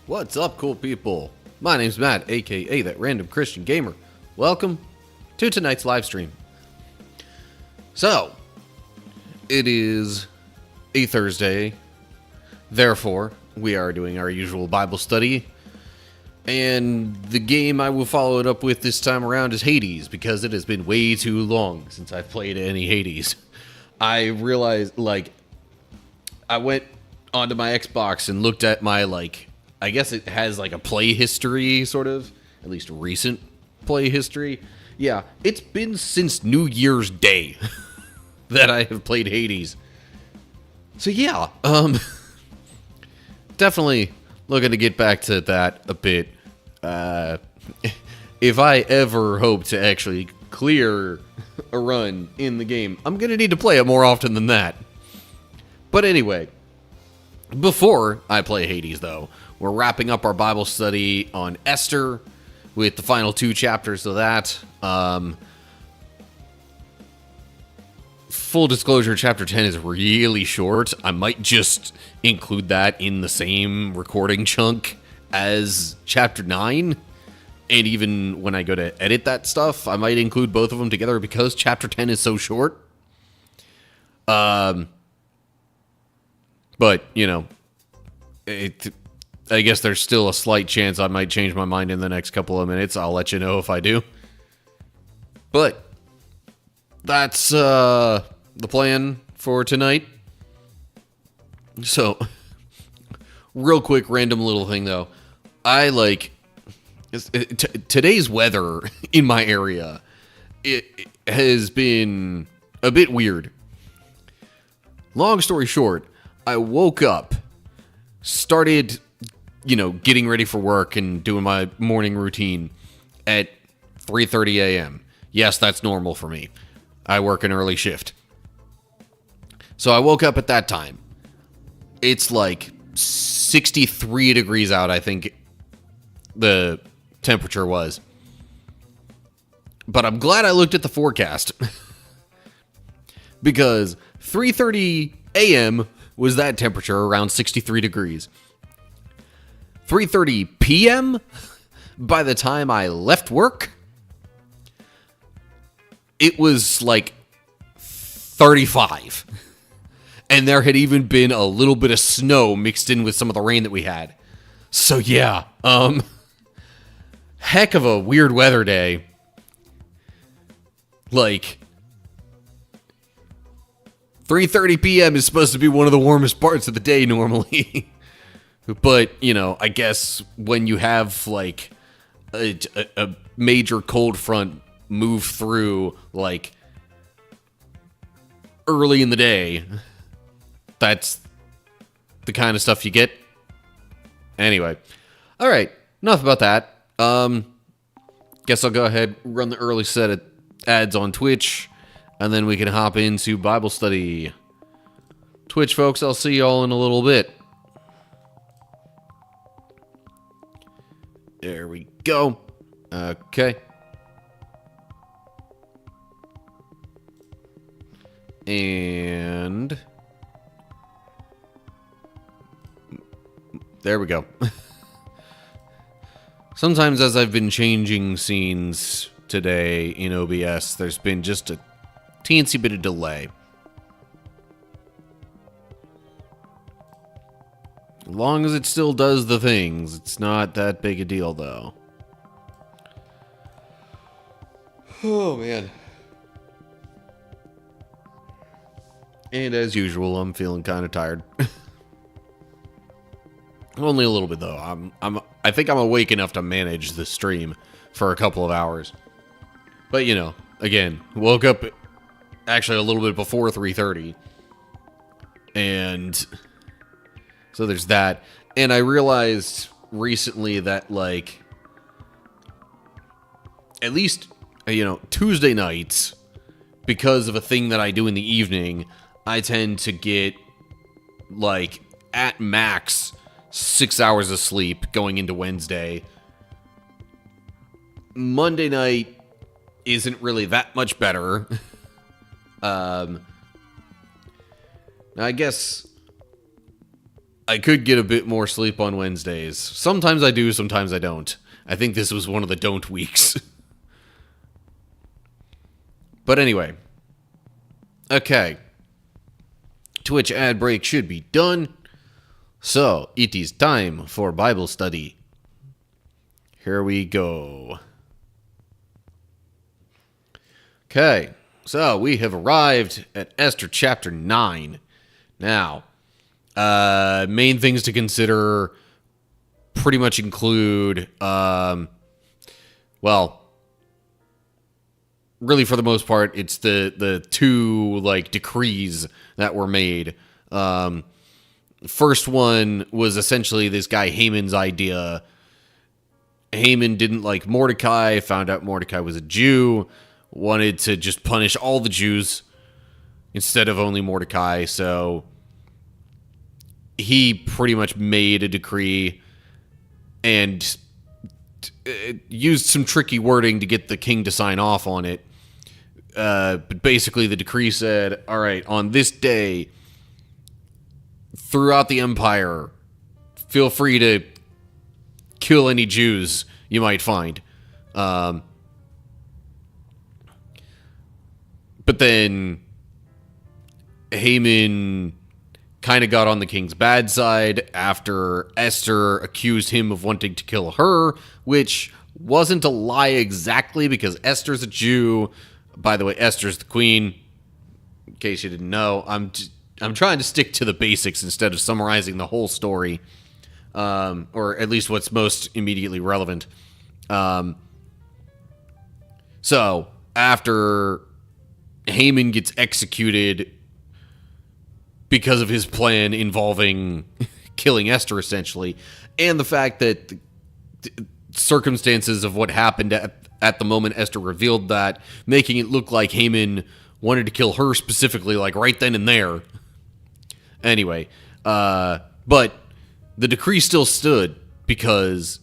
What's up, cool people? My name's Matt, aka That Random Christian Gamer. Welcome to tonight's live stream. So, it is a Thursday, therefore, we are doing our usual Bible study. And the game I will follow it up with this time around is Hades, because it has been way too long since I've played any Hades. I realized, I went onto my Xbox and looked at my, I guess it has, a play history, sort of. At least recent play history. Yeah, it's been since New Year's Day that I have played Hades. So, yeah, definitely looking to get back to that a bit. If I ever hope to actually clear a run in the game, I'm going to need to play it more often than that. But anyway, before I play Hades, though, we're wrapping up our Bible study on Esther with the final 2 chapters of that. Full disclosure, chapter 10 is really short. I might just include that in the same recording chunk as chapter 9. And even when I go to edit that stuff, I might include both of them together because chapter 10 is so short. But, you know, I guess there's still a slight chance I might change my mind in the next couple of minutes. I'll let you know if I do. But that's the plan for tonight. So, real quick, random little thing though. Today's weather in my area, it has been a bit weird. Long story short, I woke up, started, getting ready for work and doing my morning routine at 3:30 a.m. Yes, that's normal for me. I work an early shift. So I woke up at that time. It's 63 degrees out, I think the temperature was. But I'm glad I looked at the forecast. Because 3:30 a.m. was that temperature, around 63 degrees. 3:30 p.m., by the time I left work, it was 35. And there had even been a little bit of snow mixed in with some of the rain that we had. So yeah, heck of a weird weather day. 3:30 p.m. is supposed to be one of the warmest parts of the day normally. But, I guess when you have, a major cold front move through, early in the day, that's the kind of stuff you get. Anyway. All right. Enough about that. Guess I'll go ahead, run the early set of ads on Twitch, and then we can hop into Bible study. Twitch folks, I'll see y'all in a little bit. There we go. Okay. And there we go. Sometimes as I've been changing scenes today in OBS, there's been just a teensy bit of delay. As long as it still does the things, it's not that big a deal, though. Oh, man. And as usual, I'm feeling kind of tired. Only a little bit, though. I think I'm awake enough to manage the stream for a couple of hours. But, again, woke up actually a little bit before 3:30. And so there's that. And I realized recently that, at least, Tuesday nights, because of a thing that I do in the evening, I tend to get, at max, 6 hours of sleep going into Wednesday. Monday night isn't really that much better. Now, I guess I could get a bit more sleep on Wednesdays. Sometimes I do, sometimes I don't. I think this was one of the don't weeks. But anyway. Okay. Twitch ad break should be done. So, it is time for Bible study. Here we go. Okay. So, we have arrived at Esther chapter 9. Now, main things to consider pretty much include, really for the most part, it's the two, decrees that were made. First one was essentially this guy Haman's idea. Haman didn't like Mordecai, found out Mordecai was a Jew, wanted to just punish all the Jews instead of only Mordecai, so he pretty much made a decree and used some tricky wording to get the king to sign off on it. But basically the decree said, all right, on this day, throughout the empire, feel free to kill any Jews you might find. But then Haman kind of got on the king's bad side after Esther accused him of wanting to kill her, which wasn't a lie exactly because Esther's a Jew. By the way, Esther's the queen, in case you didn't know. I'm trying to stick to the basics instead of summarizing the whole story, or at least what's most immediately relevant. So, after Haman gets executed because of his plan involving killing Esther, essentially, and the fact that the circumstances of what happened at the moment Esther revealed that, making it look like Haman wanted to kill her specifically, right then and there. Anyway, but the decree still stood because,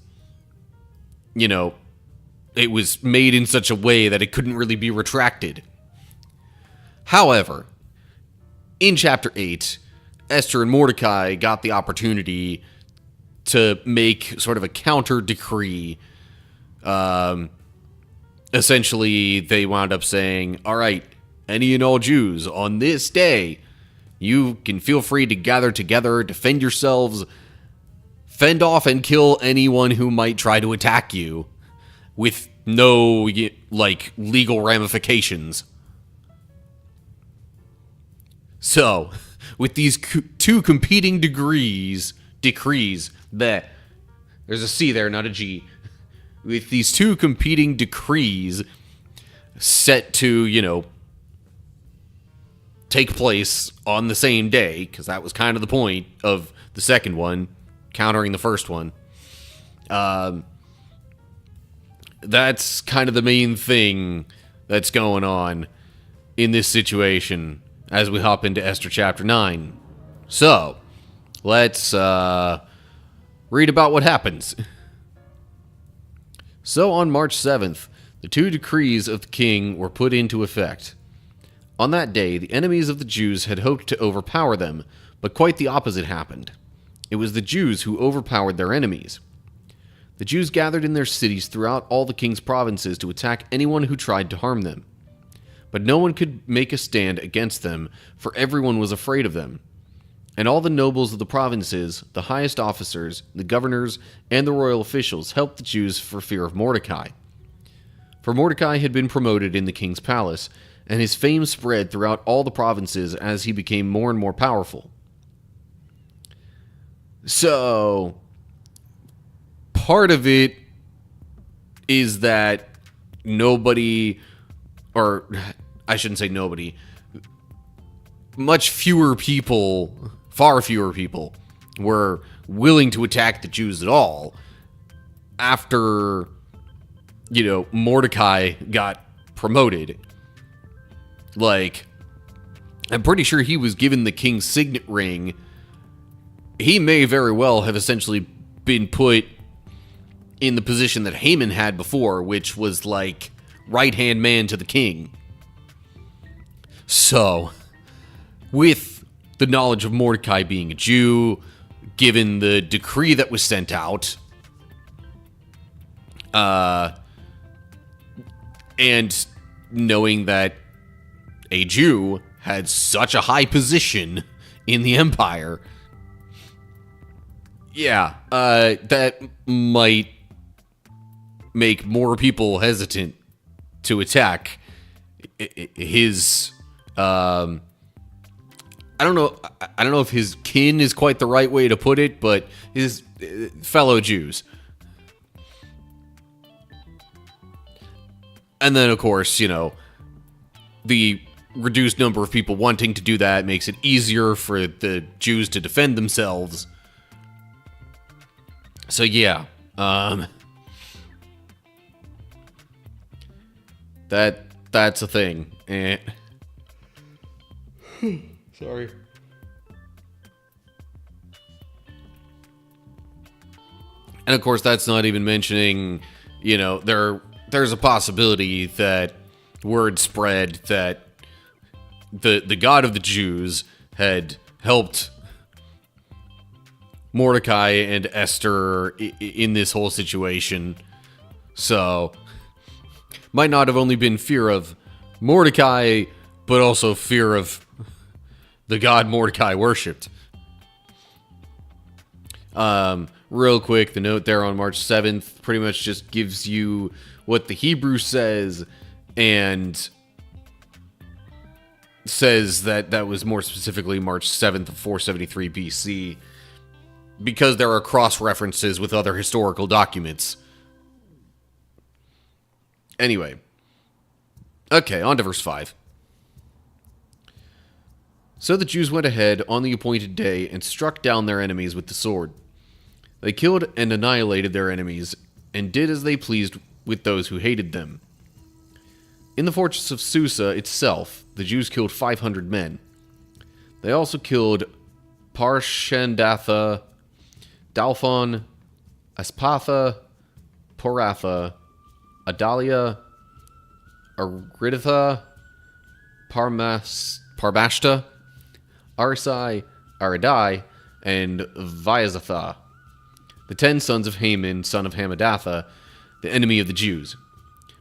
it was made in such a way that it couldn't really be retracted. However, in chapter 8, Esther and Mordecai got the opportunity to make sort of a counter decree. Essentially, they wound up saying, all right, any and all Jews, on this day, you can feel free to gather together, defend yourselves, fend off and kill anyone who might try to attack you with no, legal ramifications. So, with these two competing decrees, there's a C there, not a G. With these two competing decrees set to, take place on the same day, because that was kind of the point of the second one, countering the first one. That's kind of the main thing that's going on in this situation as we hop into Esther chapter 9. So, let's read about what happens. So on March 7th, the two decrees of the king were put into effect. On that day, the enemies of the Jews had hoped to overpower them, but quite the opposite happened. It was the Jews who overpowered their enemies. The Jews gathered in their cities throughout all the king's provinces to attack anyone who tried to harm them. But no one could make a stand against them, for everyone was afraid of them. And all the nobles of the provinces, the highest officers, the governors, and the royal officials helped the Jews for fear of Mordecai. For Mordecai had been promoted in the king's palace, and his fame spread throughout all the provinces as he became more and more powerful. So, part of it is that nobody, or I shouldn't say nobody, much fewer people, far fewer people, were willing to attack the Jews at all after, Mordecai got promoted. I'm pretty sure he was given the king's signet ring. He may very well have essentially been put in the position that Haman had before, which was right-hand man to the king. So, with the knowledge of Mordecai being a Jew, given the decree that was sent out, and knowing that a Jew had such a high position in the empire, yeah, that might make more people hesitant to attack his, I don't know if his kin is quite the right way to put it, but his fellow Jews. And then, of course, the reduced number of people wanting to do that makes it easier for the Jews to defend themselves. So, yeah. That's a thing. Sorry. And, of course, that's not even mentioning, there's a possibility that word spread that the God of the Jews had helped Mordecai and Esther in this whole situation. So, might not have only been fear of Mordecai, but also fear of the god Mordecai worshipped. Real quick, the note there on March 7th pretty much just gives you what the Hebrew says, and says that was more specifically March 7th of 473 BC, because there are cross-references with other historical documents. Anyway. Okay, on to verse 5. So the Jews went ahead on the appointed day and struck down their enemies with the sword. They killed and annihilated their enemies, and did as they pleased with those who hated them. In the fortress of Susa itself, the Jews killed 500 men. They also killed Parshandatha, Dalphon, Aspatha, Poratha, Adalia, Ariditha, Parmashta, Arsai, Aridai, and Viazatha, the 10 sons of Haman, son of Hammedatha, the enemy of the Jews.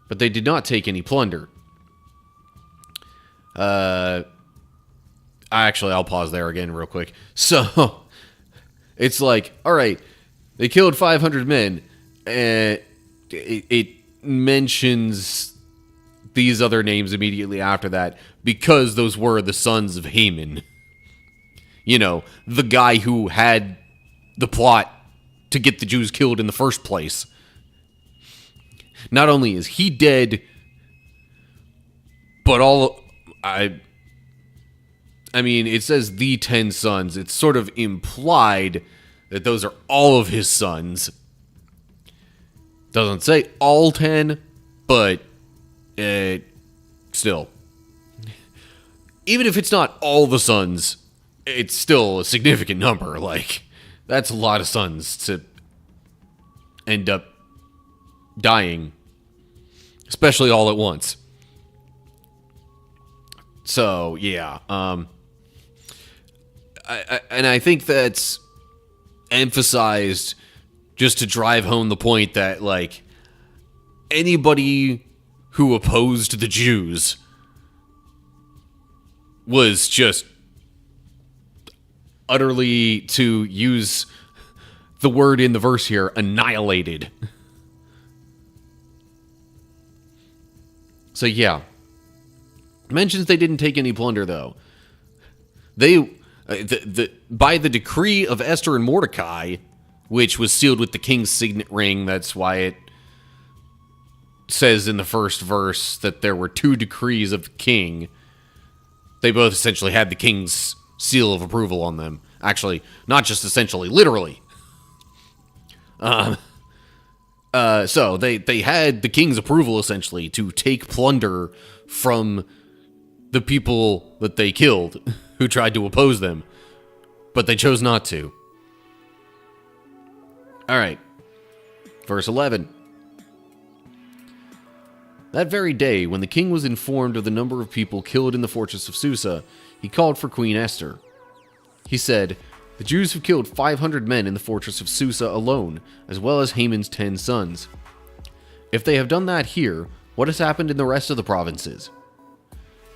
But they did not take any plunder. Actually, I'll pause there again real quick. So, it's like, alright, they killed 500 men, and it mentions these other names immediately after that, because those were the sons of Haman. The guy who had the plot to get the Jews killed in the first place. Not only is he dead, but I mean, it says the 10 sons. It's sort of implied that those are all of his sons. Doesn't say all 10, but still. Even if it's not all the sons, it's still a significant number. Like, that's a lot of sons to end up dying, especially all at once. So, yeah. I think that's emphasized just to drive home the point that, like, anybody who opposed the Jews was just utterly, to use the word in the verse here, annihilated. So yeah. Mentions they didn't take any plunder, though. They, by the decree of Esther and Mordecai, which was sealed with the king's signet ring, that's why it says in the first verse that there were 2 decrees of the king. They both essentially had the king's seal of approval on them. Actually, not just essentially, literally. So they had the king's approval, essentially, to take plunder from the people that they killed who tried to oppose them. But they chose not to. Alright. Verse 11. That very day, when the king was informed of the number of people killed in the fortress of Susa, he called for Queen Esther. He said, The Jews have killed 500 men in the fortress of Susa alone, as well as Haman's 10 sons. If they have done that here, what has happened in the rest of the provinces?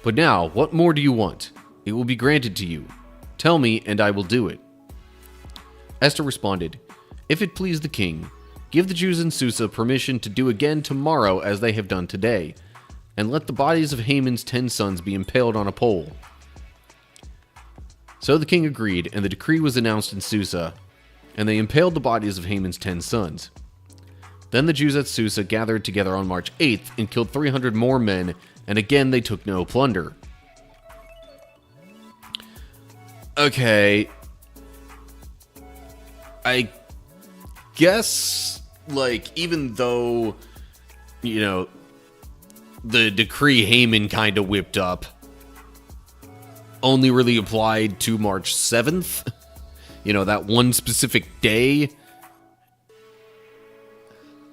But now, what more do you want? It will be granted to you. Tell me, and I will do it. Esther responded, If it please the king, give the Jews in Susa permission to do again tomorrow as they have done today, and let the bodies of Haman's 10 sons be impaled on a pole. So the king agreed, and the decree was announced in Susa, and they impaled the bodies of Haman's 10 sons. Then the Jews at Susa gathered together on March 8th and killed 300 more men, and again they took no plunder. Okay. I guess, like, even though, you know, the decree Haman kind of whipped up only really applied to March 7th, you know, that one specific day.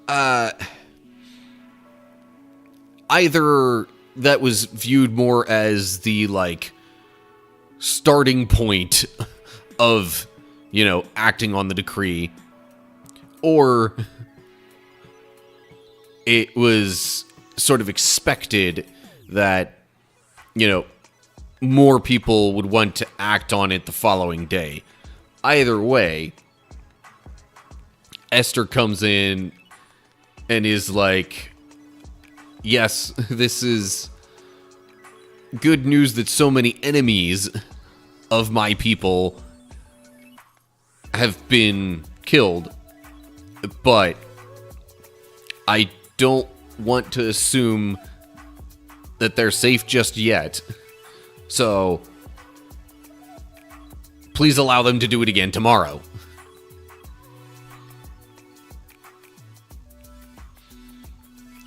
Either that was viewed more as the, like, starting point of, you know, acting on the decree, or it was sort of expected that, you know, more people would want to act on it the following day. Either way, Esther comes in and is like, yes, this is good news that so many enemies of my people have been killed, but I don't want to assume that they're safe just yet. So, please allow them to do it again tomorrow.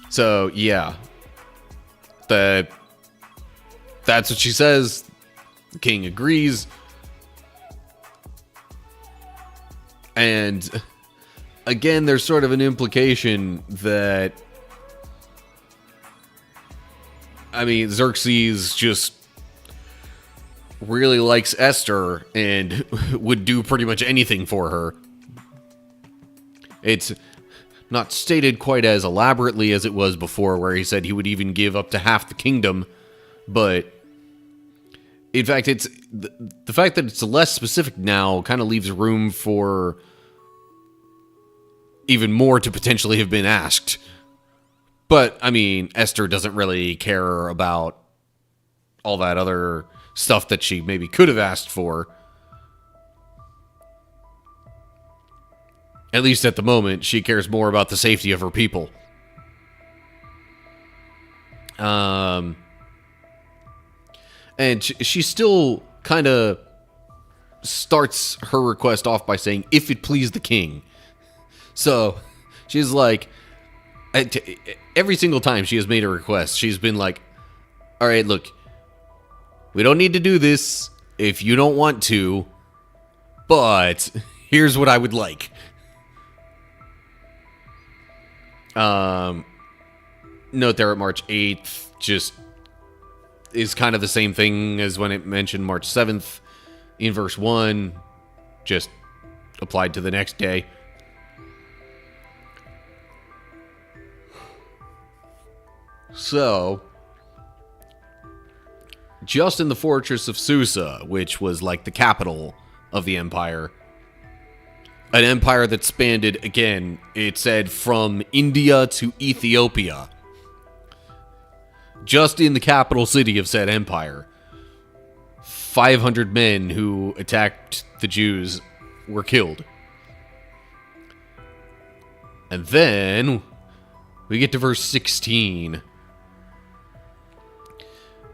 So, yeah. That's what she says. The king agrees. And again, there's sort of an implication that, I mean, Xerxes just really likes Esther and would do pretty much anything for her. It's not stated quite as elaborately as it was before, where he said he would even give up to half the kingdom, but in fact, it's the fact that it's less specific now kind of leaves room for even more to potentially have been asked. But, I mean, Esther doesn't really care about all that other stuff that she maybe could have asked for. At least at the moment, she cares more about the safety of her people. And she still kind of starts her request off by saying, if it please the king. So, she's like, every single time she has made a request, she's been like, all right, look, we don't need to do this if you don't want to, but here's what I would like. Note there at March 8th just is kind of the same thing as when it mentioned March 7th in verse 1, just applied to the next day. So, just in the fortress of Susa, which was like the capital of the empire, an empire that spanned, again, it said from India to Ethiopia. Just in the capital city of said empire, 500 men who attacked the Jews were killed. And then we get to verse 16.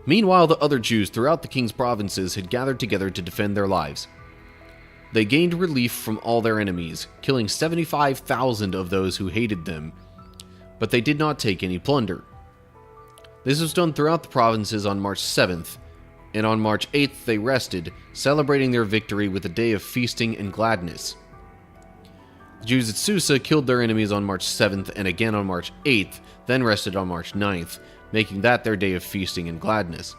Meanwhile, the other Jews throughout the king's provinces had gathered together to defend their lives. They gained relief from all their enemies, killing 75,000 of those who hated them, but they did not take any plunder. This was done throughout the provinces on March 7th, and on March 8th they rested, celebrating their victory with a day of feasting and gladness. The Jews at Susa killed their enemies on March 7th and again on March 8th, then rested on March 9th, making that their day of feasting and gladness.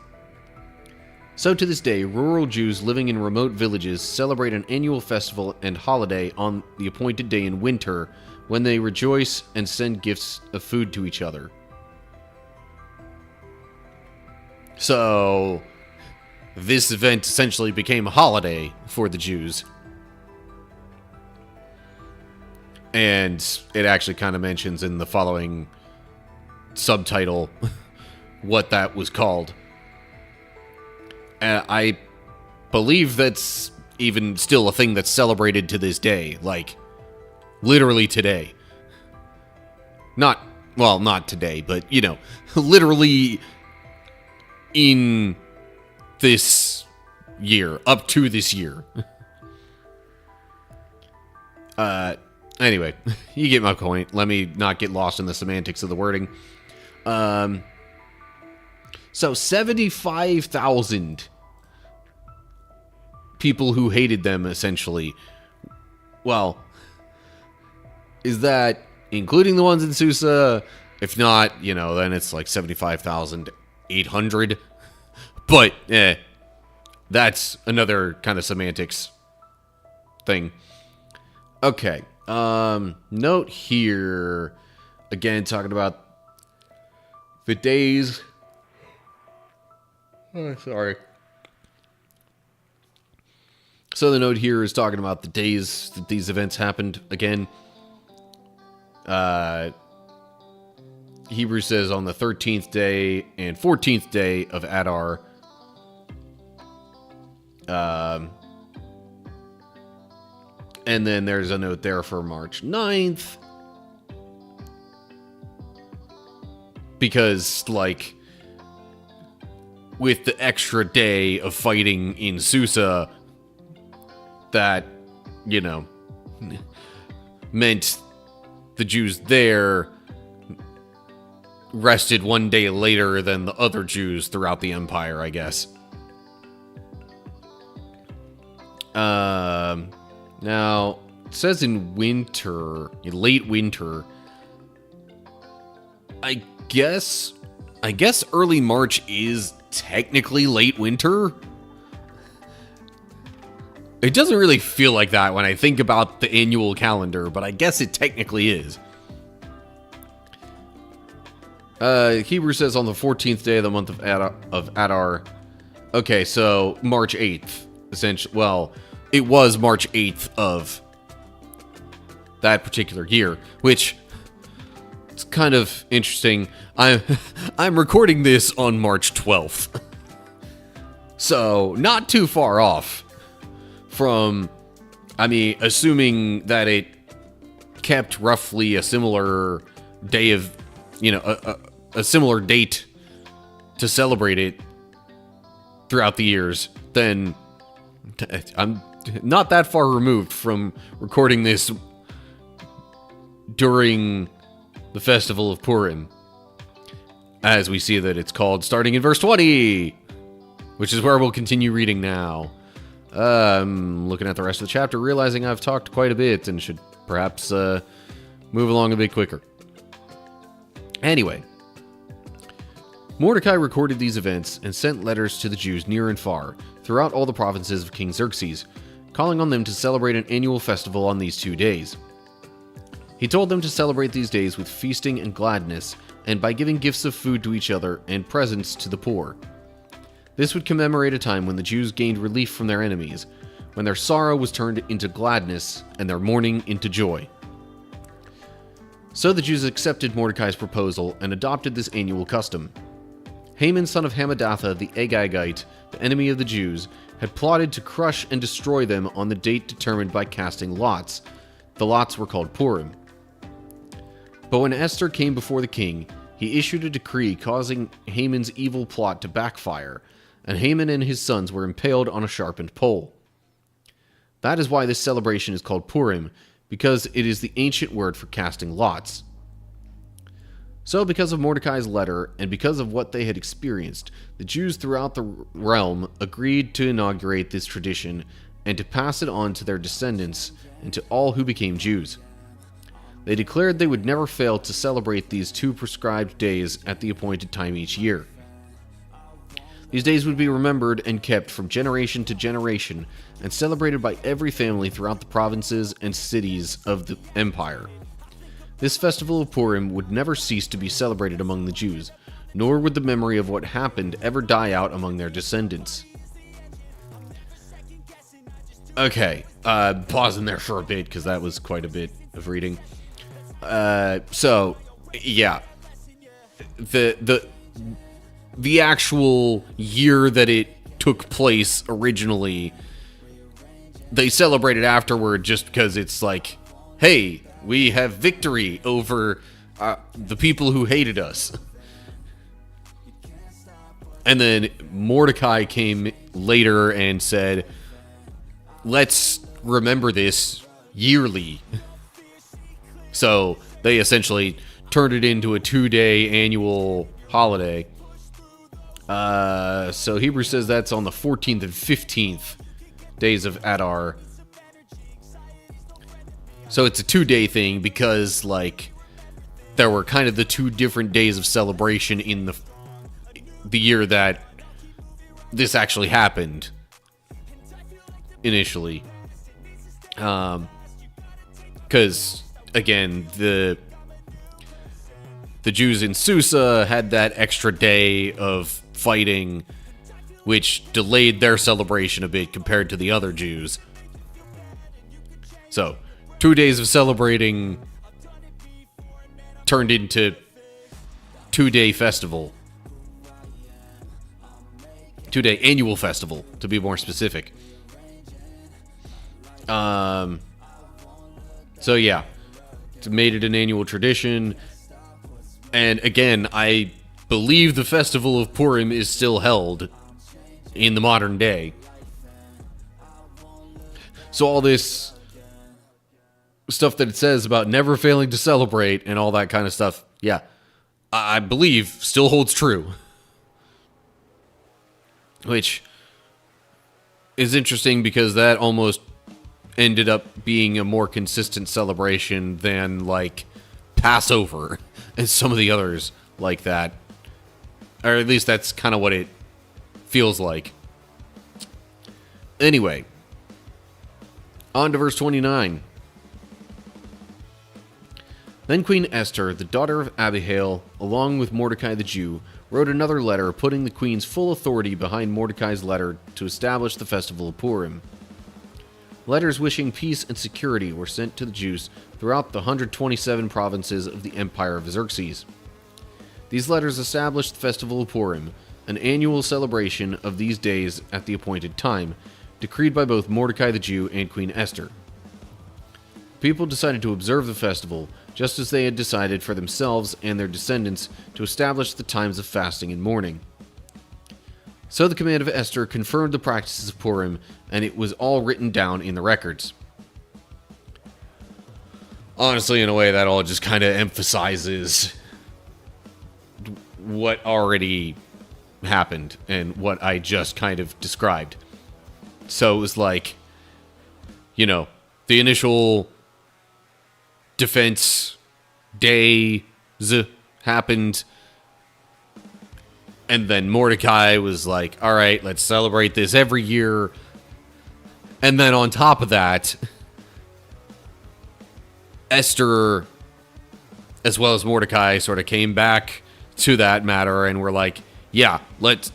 So to this day, rural Jews living in remote villages celebrate an annual festival and holiday on the appointed day in winter, when they rejoice and send gifts of food to each other. So, this event essentially became a holiday for the Jews. And it actually kind of mentions in the following subtitle what that was called. And I believe that's even still a thing that's celebrated to this day. Like, literally today. Not today, but, literally in this year, up to this year. Anyway, you get my point. Let me not get lost in the semantics of the wording. So 75,000 people who hated them, essentially. Well, is that including the ones in Susa? If not, then it's like 75,800. But, that's another kind of semantics thing. Okay. Note here, again, talking about the days. Oh, sorry. So the note here is talking about the days that these events happened. Again, Hebrews says on the 13th day and 14th day of Adar. And then there's a note there for March 9th. Because, like, with the extra day of fighting in Susa, that, meant the Jews there rested one day later than the other Jews throughout the empire, I guess. Now, it says in winter, in late winter, I guess early March is technically late winter. It doesn't really feel like that when I think about the annual calendar, but I guess it technically is. Hebrew says on the 14th day of the month of Adar. Okay, so March 8th, essentially. Well, it was March 8th of that particular year, which it's kind of interesting. I'm recording this on March 12th. So, not too far off from, assuming that it kept roughly a similar day of, a similar date to celebrate it throughout the years, then I'm not that far removed from recording this during the festival of Purim, as we see that it's called, starting in verse 20, which is where we'll continue reading now. Looking at the rest of the chapter, realizing I've talked quite a bit and should perhaps move along a bit quicker. Anyway, Mordecai recorded these events and sent letters to the Jews near and far, throughout all the provinces of King Xerxes, calling on them to celebrate an annual festival on these 2 days. He told them to celebrate these days with feasting and gladness, and by giving gifts of food to each other and presents to the poor. This would commemorate a time when the Jews gained relief from their enemies, when their sorrow was turned into gladness and their mourning into joy. So the Jews accepted Mordecai's proposal and adopted this annual custom. Haman, son of Hammedatha the Agagite, the enemy of the Jews, had plotted to crush and destroy them on the date determined by casting lots. The lots were called Purim. But when Esther came before the king, he issued a decree causing Haman's evil plot to backfire, and Haman and his sons were impaled on a sharpened pole. That is why this celebration is called Purim, because it is the ancient word for casting lots. So because of Mordecai's letter, and because of what they had experienced, the Jews throughout the realm agreed to inaugurate this tradition and to pass it on to their descendants and to all who became Jews. They declared they would never fail to celebrate these 2 prescribed days at the appointed time each year. These days would be remembered and kept from generation to generation and celebrated by every family throughout the provinces and cities of the empire. This festival of Purim would never cease to be celebrated among the Jews, nor would the memory of what happened ever die out among their descendants. Okay, pausing there for a bit because that was quite a bit of reading. So, yeah, the actual year that it took place originally, they celebrated afterward just because it's like, hey, we have victory over the people who hated us. And then Mordecai came later and said, let's remember this yearly. So they essentially turned it into a 2-day annual holiday. So Hebrews says that's on the 14th and 15th days of Adar. So it's a 2-day thing because, like, there were kind of the 2 different days of celebration in the year that this actually happened initially. Because, again, the Jews in Susa had that extra day of fighting, which delayed their celebration a bit compared to the other Jews. So, 2 days of celebrating turned into 2-day festival. 2-day annual festival, to be more specific. So yeah, it's made it an annual tradition. And again, I believe the festival of Purim is still held in the modern day. So all this stuff that it says about never failing to celebrate and all that kind of stuff, yeah, I believe still holds true. Which is interesting because that almost ended up being a more consistent celebration than, like, Passover and some of the others like that. Or at least that's kind of what it feels like. Anyway, on to verse 29. Then Queen Esther, the daughter of Abihail, along with Mordecai the Jew, wrote another letter putting the queen's full authority behind Mordecai's letter to establish the festival of Purim. Letters wishing peace and security were sent to the Jews throughout the 127 provinces of the Empire of Xerxes. These letters established the festival of Purim, an annual celebration of these days at the appointed time, decreed by both Mordecai the Jew and Queen Esther. People decided to observe the festival, just as they had decided for themselves and their descendants to establish the times of fasting and mourning. So the command of Esther confirmed the practices of Purim, and it was all written down in the records. Honestly, in a way, that all just kind of emphasizes what already happened and what I just kind of described. So it was like, you know, the initial defense days happened, and then Mordecai was like, all right, let's celebrate this every year. And then on top of that, Esther, as well as Mordecai, sort of came back to that matter and were like, yeah, let's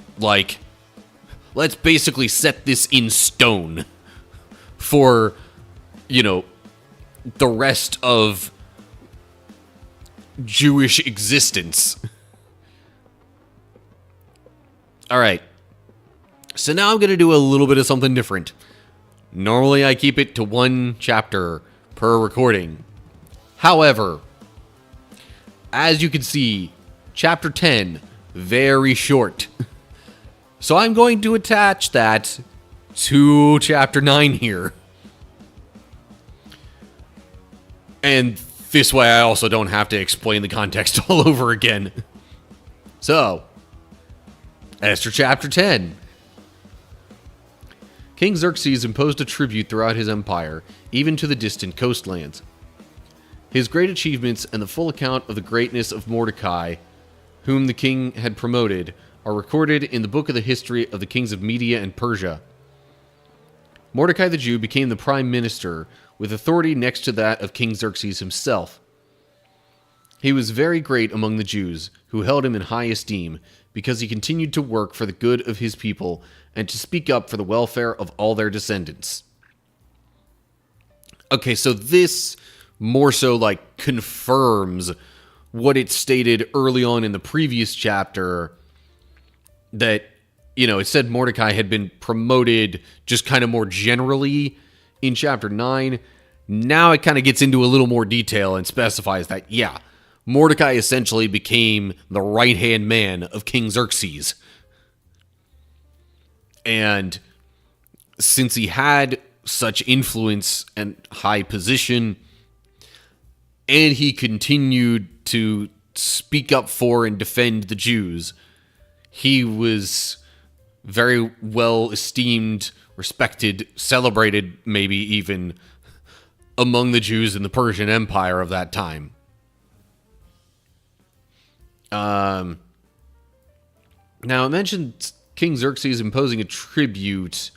basically set this in stone for, you know, the rest of Jewish existence. All right. So now I'm going to do a little bit of something different. Normally I keep it to 1 chapter per recording. However, as you can see, chapter 10, very short. So I'm going to attach that to chapter 9 here. And this way I also don't have to explain the context all over again. So, Esther chapter 10. King Xerxes imposed a tribute throughout his empire, even to the distant coastlands. His great achievements and the full account of the greatness of Mordecai, whom the king had promoted, are recorded in the book of the history of the kings of Media and Persia. Mordecai the Jew became the prime minister, with authority next to that of King Xerxes himself. He was very great among the Jews, who held him in high esteem, because he continued to work for the good of his people and to speak up for the welfare of all their descendants. Okay, so this more so like confirms what it stated early on in the previous chapter, that, you know, it said Mordecai had been promoted just kind of more generally in chapter 9. Now it kind of gets into a little more detail and specifies that, yeah, Mordecai essentially became the right-hand man of King Xerxes. And since he had such influence and high position, and he continued to speak up for and defend the Jews, he was very well esteemed, respected, celebrated, maybe even among the Jews in the Persian Empire of that time. Now, I mentioned King Xerxes imposing a tribute.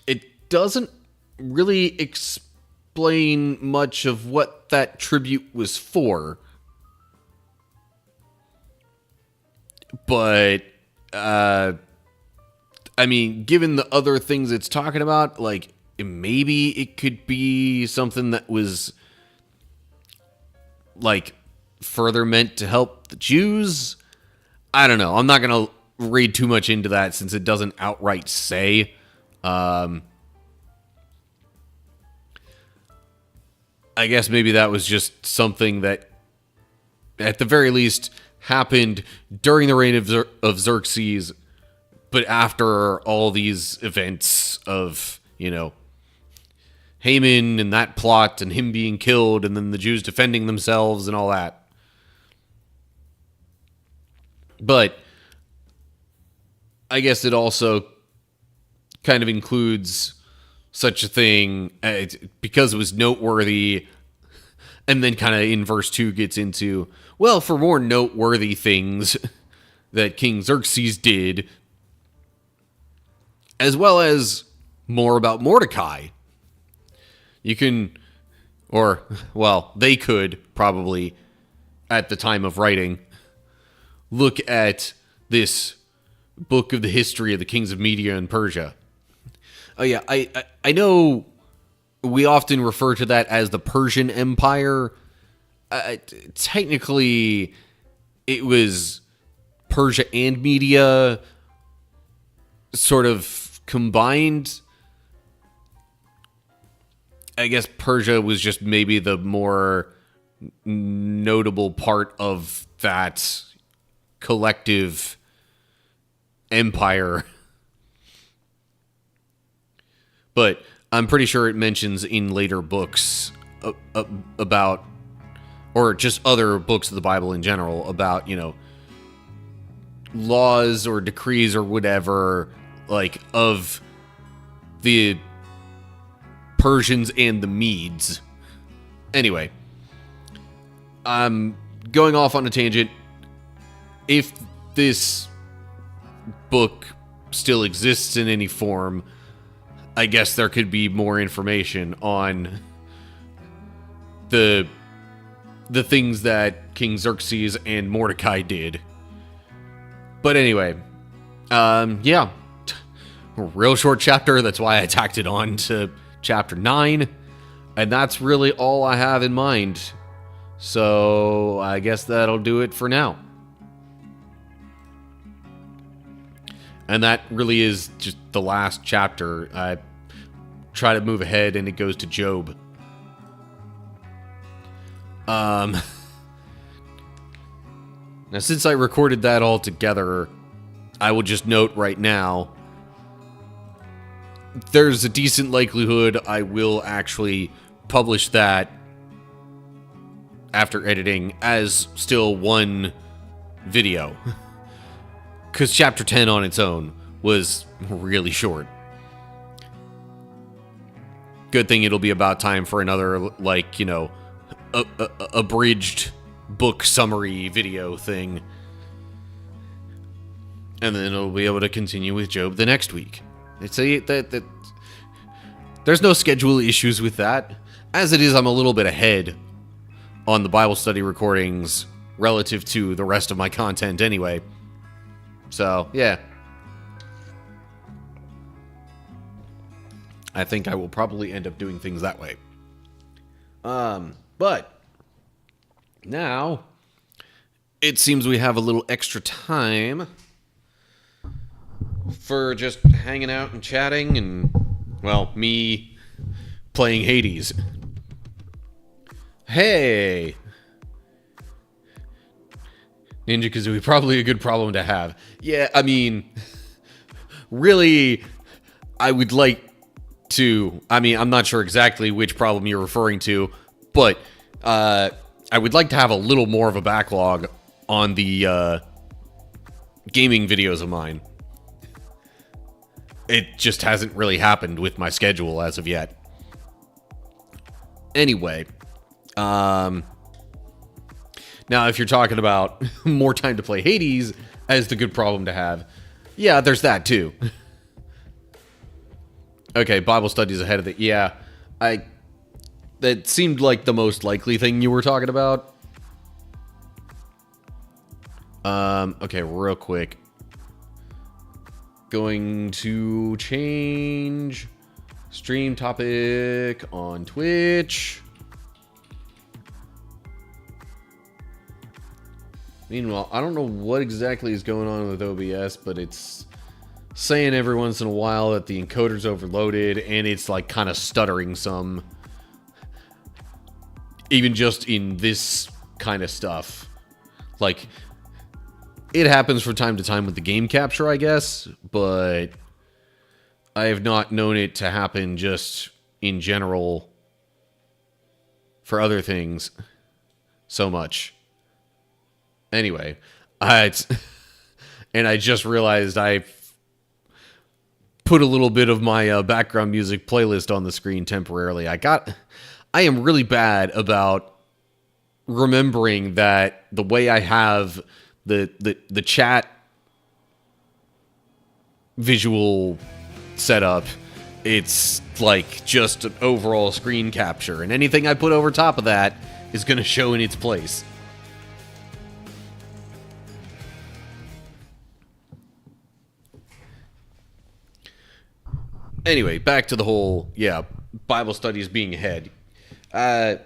It doesn't really explain much of what that tribute was for. But, I mean, given the other things it's talking about, like, maybe it could be something that was, like, further meant to help the Jews. I don't know. I'm not going to read too much into that since it doesn't outright say. I guess maybe that was just something that, at the very least, happened during the reign of Xerxes, but after all these events of, you know, Haman and that plot and him being killed and then the Jews defending themselves and all that. But I guess it also kind of includes such a thing because it was noteworthy, and then kind of in verse 2 gets into, well, for more noteworthy things that King Xerxes did, as well as more about Mordecai. You can, or, well, they could probably, at the time of writing, look at this book of the history of the kings of Media and Persia. Oh yeah, I know we often refer to that as the Persian Empire. Technically, it was Persia and Media sort of combined. I guess Persia was just maybe the more notable part of that collective empire. But I'm pretty sure it mentions in later books about, or just other books of the Bible in general, about, you know, laws or decrees or whatever, like, of the Persians and the Medes. Anyway, I'm going off on a tangent. If this book still exists in any form, I guess there could be more information on the things that King Xerxes and Mordecai did. But anyway, yeah, real short chapter. That's why I tacked it on to chapter 9, and that's really all I have in mind. So I guess that'll do it for now. And that really is just the last chapter. I try to move ahead, and it goes to Job. Now, since I recorded that all together, I will just note right now, there's a decent likelihood I will actually publish that after editing as still one video. Because chapter 10 on its own was really short. Good thing it'll be about time for another, like, you know, abridged book summary video thing. And then I'll be able to continue with Job the next week. It's that there's no schedule issues with that. As it is, I'm a little bit ahead on the Bible study recordings relative to the rest of my content anyway. So, yeah. I think I will probably end up doing things that way. But now it seems we have a little extra time for just hanging out and chatting and, well, me playing Hades. Hey! Ninja Kazooie, probably a good problem to have. Yeah, I mean, really, I would like to, I mean, I'm not sure exactly which problem you're referring to, but I would like to have a little more of a backlog on the gaming videos of mine. It just hasn't really happened with my schedule as of yet. Anyway, now if you're talking about more time to play Hades as the good problem to have, yeah, there's that too. Okay, Bible studies ahead of the... Yeah, that seemed like the most likely thing you were talking about. Okay, real quick. Going to change stream topic on Twitch. Meanwhile, I don't know what exactly is going on with OBS, but it's saying every once in a while that the encoder's overloaded, and it's like kind of stuttering some. Even just in this kind of stuff. Like, it happens from time to time with the game capture, I guess, but I have not known it to happen just in general for other things so much. Anyway, and I just realized I put a little bit of my background music playlist on the screen temporarily. I am really bad about remembering that the way I have the chat visual setup, it's like just an overall screen capture, and anything I put over top of that is going to show in its place. Anyway, back to the whole, Bible studies being ahead. Out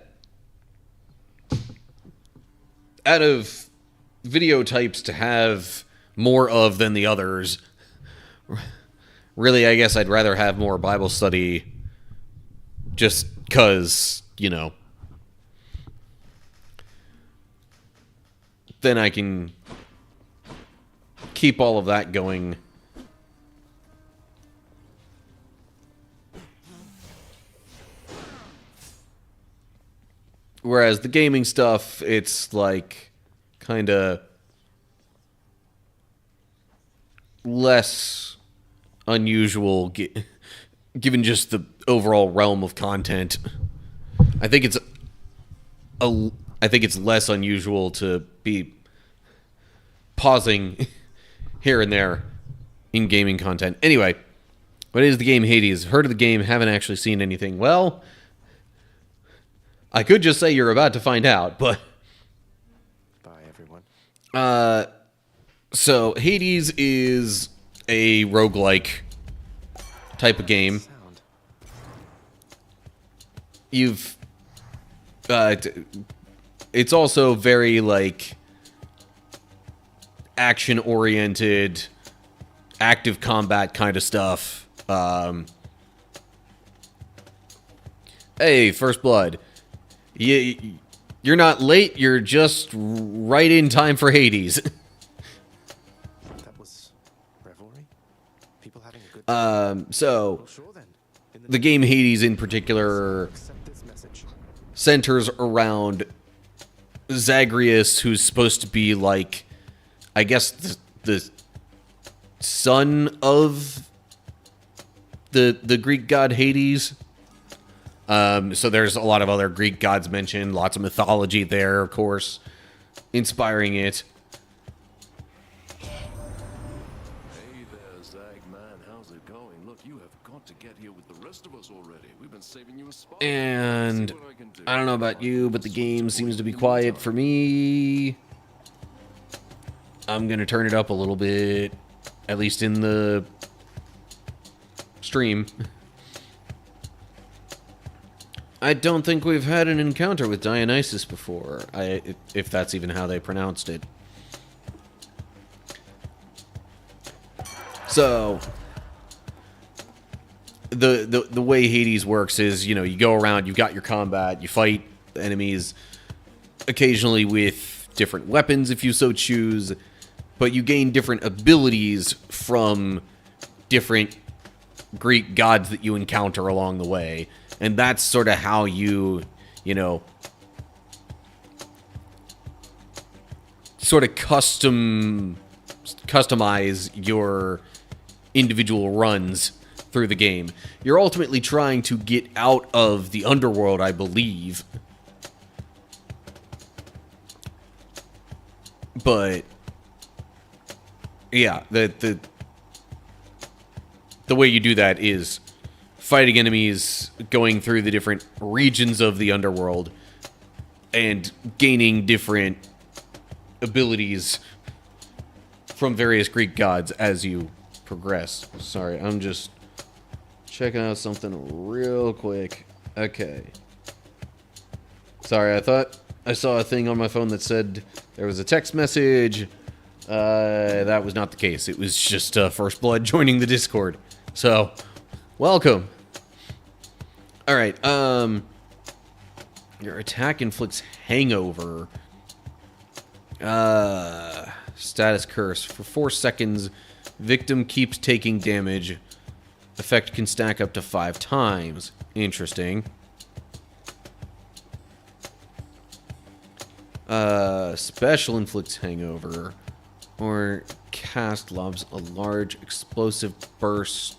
of video types to have more of than the others, really, I guess I'd rather have more Bible study just because, then I can keep all of that going. Whereas the gaming stuff, it's like kind of less unusual given just the overall realm of content. I think it's less unusual to be pausing here and there in gaming content. Anyway, what is the game Hades? Heard of the game, haven't actually seen anything. Well, I could just say you're about to find out, but... Bye, everyone. So, Hades is a roguelike type of game. You've... it's also very, like, action-oriented, active combat kind of stuff. Hey, First Blood. You're not late, you're just right in time for Hades. That was revelry? People having a good time? So, Well, sure then. the game Hades in particular Accept this message. centers around Zagreus, who's supposed to be like, I guess, the son of the Greek god Hades. So there's a lot of other Greek gods mentioned, lots of mythology there, of course. inspiring it. Hey there, Zagman. How's it going? Look, you have got to get here with the rest of us already. We've been saving you a spot. And See what I can do. I don't know about you, but the game seems to be quiet for me. I'm going to turn it up a little bit, at least in the stream. I don't think we've had an encounter with Dionysus before, if that's even how they pronounced it. So, the way Hades works is, you know, you go around, you've got your combat, you fight enemies, occasionally with different weapons if you so choose, but you gain different abilities from different Greek gods that you encounter along the way. And that's sort of how you know, sort of customize your individual runs through the game. You're ultimately trying to get out of the underworld, I believe. But yeah, the way you do that is fighting enemies, going through the different regions of the underworld, and gaining different abilities from various Greek gods as you progress. Sorry, I'm just checking out something real quick. Okay. Sorry, I thought I saw a thing on my phone that said there was a text message. That was not the case. It was just First Blood joining the Discord. So, welcome. Alright, your attack inflicts hangover. Status curse. For 4 seconds, victim keeps taking damage. Effect can stack up to 5 times. Interesting. Special inflicts hangover. Or cast lobs a large explosive burst.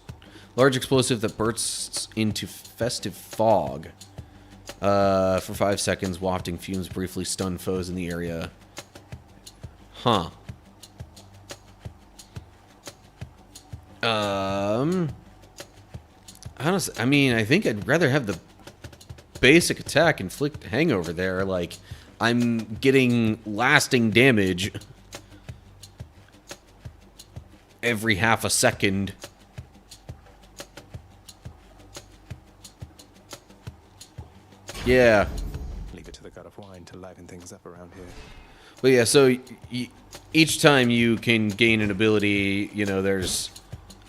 Large explosive that bursts into festive fog. For 5 seconds, wafting fumes briefly stun foes in the area. Huh. Honestly, I mean, I think I'd rather have the basic attack inflict hangover there. Like, I'm getting lasting damage every half a second. Yeah. Leave it to the god of wine to liven things up around here. But yeah, so each time you can gain an ability, you know, there's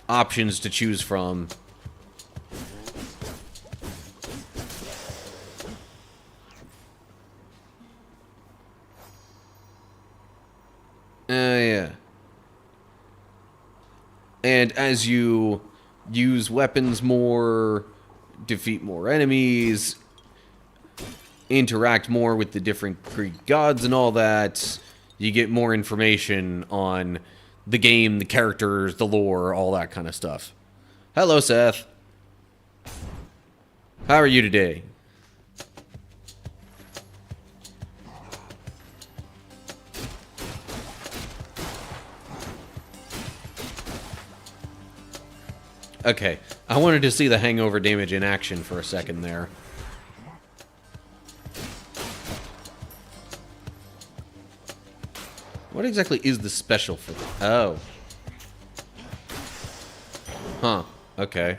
options to choose from. Yeah. And as you use weapons more, defeat more enemies, interact more with the different Greek gods and all that, you get more information on the game, the characters, the lore, all that kind of stuff. Hello, Seth. How are you today? Okay, I wanted to see the hangover damage in action for a second there. What exactly is the special for that? Oh. Huh. Okay.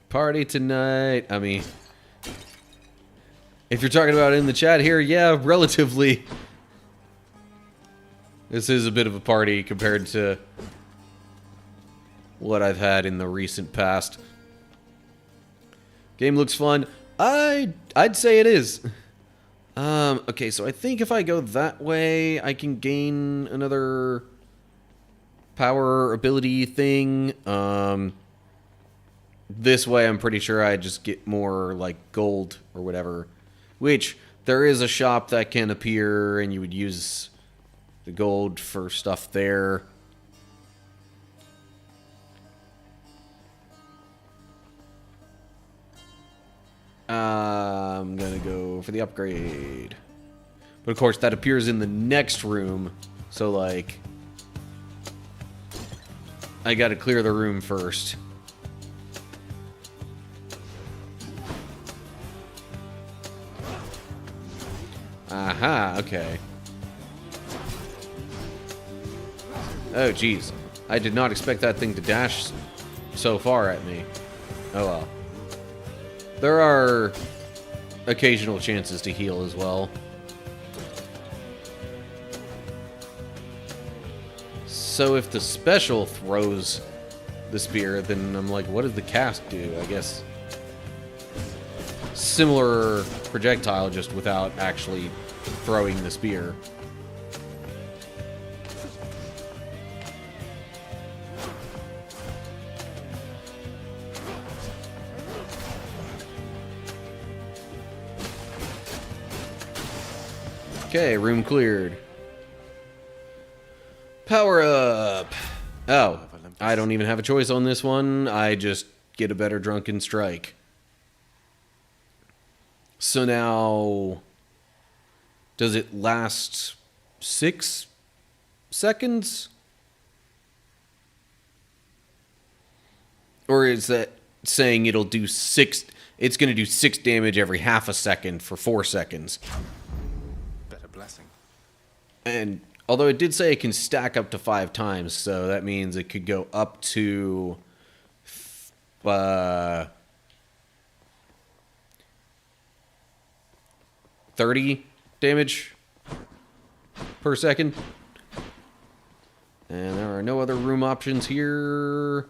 Party tonight. I mean, if you're talking about it in the chat here, yeah, relatively. This is a bit of a party compared to what I've had in the recent past. Game looks fun. I'd say it is. Okay, so I think if I go that way, I can gain another power ability thing. This way, I'm pretty sure I just get more, like, gold or whatever. Which, there is a shop that can appear, and you would use the gold for stuff there. I'm gonna go for the upgrade. But of course, that appears in the next room. So, like, I gotta clear the room first. Aha, okay. Oh, jeez. I did not expect that thing to dash so far at me. Oh, well. There are occasional chances to heal as well. So if the special throws the spear, then I'm like, what does the cast do? I guess similar projectile, just without actually throwing the spear. Okay, room cleared. Power up! Oh, I don't even have a choice on this one. I just get a better drunken strike. So now, does it last 6 seconds? Or is that saying it'll do 6? It's going to do 6 damage every half a second for 4 seconds. Better blessing. And although it did say it can stack up to 5 times, so that means it could go up to 30 damage per second. And there are no other room options here.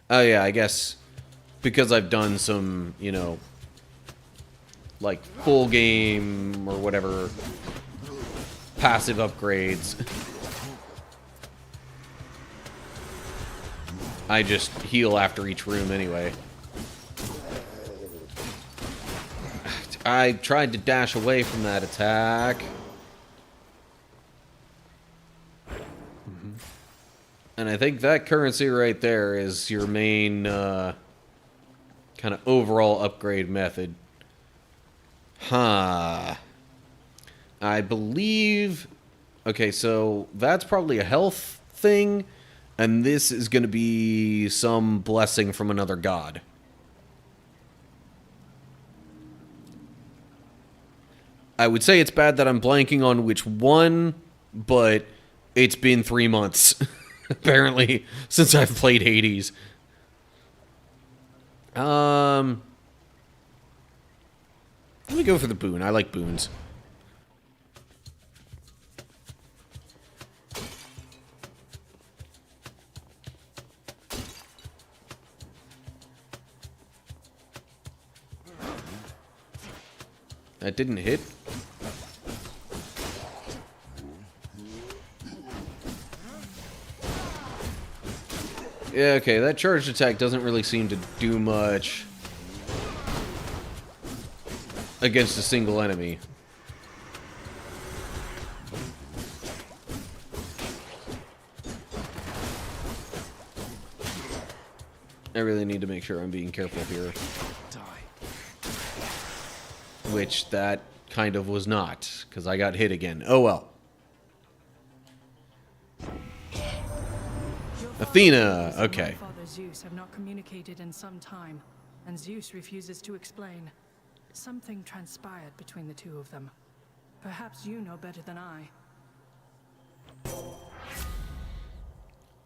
Oh yeah, I guess because I've done some, you know, like full game or whatever passive upgrades, I just heal after each room anyway. I tried to dash away from that attack. And I think that currency right there is your main kind of overall upgrade method. Huh. I believe... Okay, so that's probably a health thing, and this is going to be some blessing from another god. I would say it's bad that I'm blanking on which one, but it's been 3 months, apparently, since I've played Hades. Let me go for the boon. I like boons. That didn't hit. Yeah, okay, that charged attack doesn't really seem to do much against a single enemy. I really need to make sure I'm being careful here. Which that kind of was not, because I got hit again. Oh well. Athena, okay. My father Zeus have not communicated in some time, and Zeus refuses to explain. Something transpired between the two of them. Perhaps you know better than I.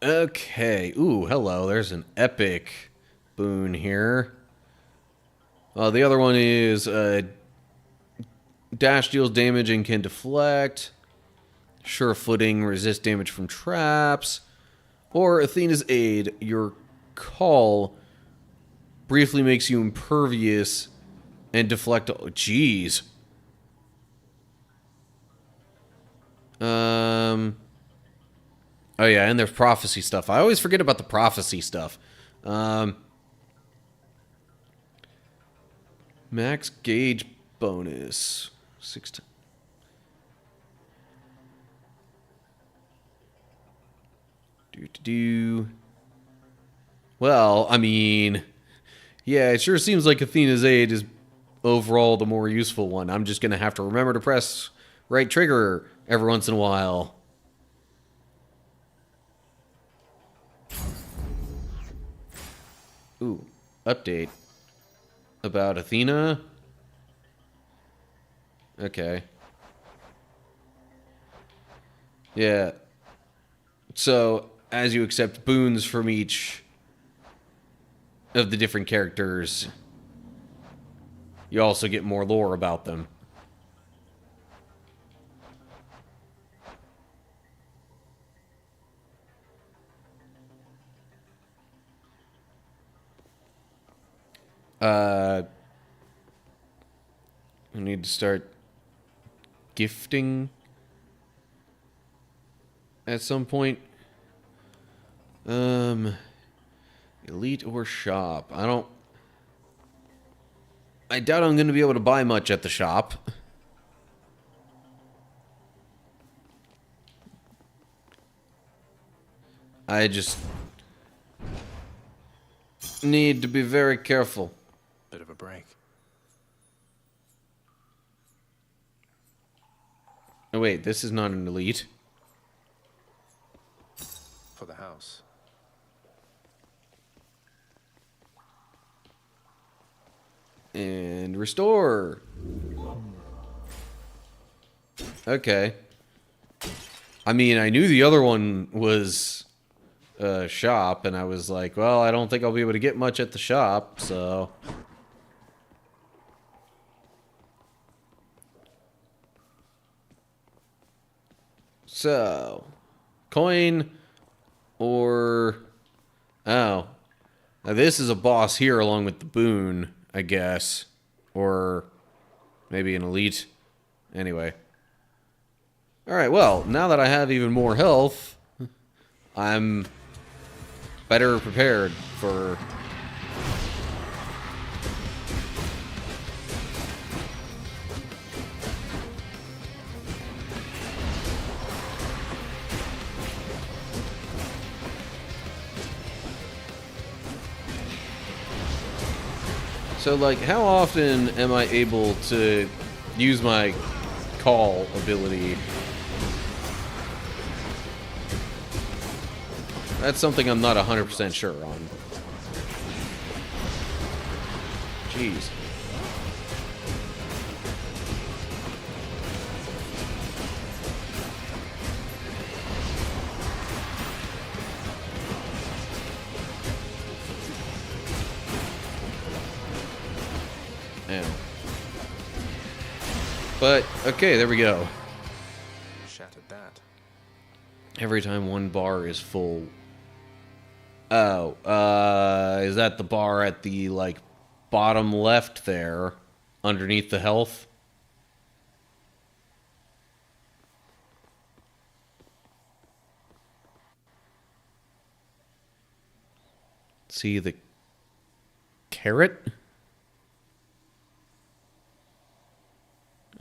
Okay. Ooh, hello. There's an epic boon here. The other one is dash deals damage and can deflect. Sure footing, resist damage from traps. Or Athena's aid, your call briefly makes you impervious and deflect. Oh, jeez. Oh yeah, and there's prophecy stuff. I always forget about the prophecy stuff. Max gauge bonus. 6 times. Well, I mean, Yeah, it sure seems like Athena's aid is overall the more useful one. I'm just going to have to remember to press right trigger every once in a while. Ooh, update about Athena. Okay. Yeah. So, as you accept boons from each of the different characters, you also get more lore about them. I need to start gifting at some point. Elite or shop? I doubt I'm going to be able to buy much at the shop. I just need to be very careful. Bit of a break. Oh wait, this is not an elite. For the house. And restore. Okay. I mean, I knew the other one was a shop, and I was like, well, I don't think I'll be able to get much at the shop, so... So, coin or... Oh. Now this is a boss here along with the boon, I guess. Or maybe an elite. Anyway. Alright, well, now that I have even more health, I'm better prepared for... So, like, how often am I able to use my call ability? That's something I'm not 100% sure on. Jeez. But, okay, there we go. Shattered that. Every time one bar is full. Oh, is that the bar at the, like, bottom left there, underneath the health? See the carrot?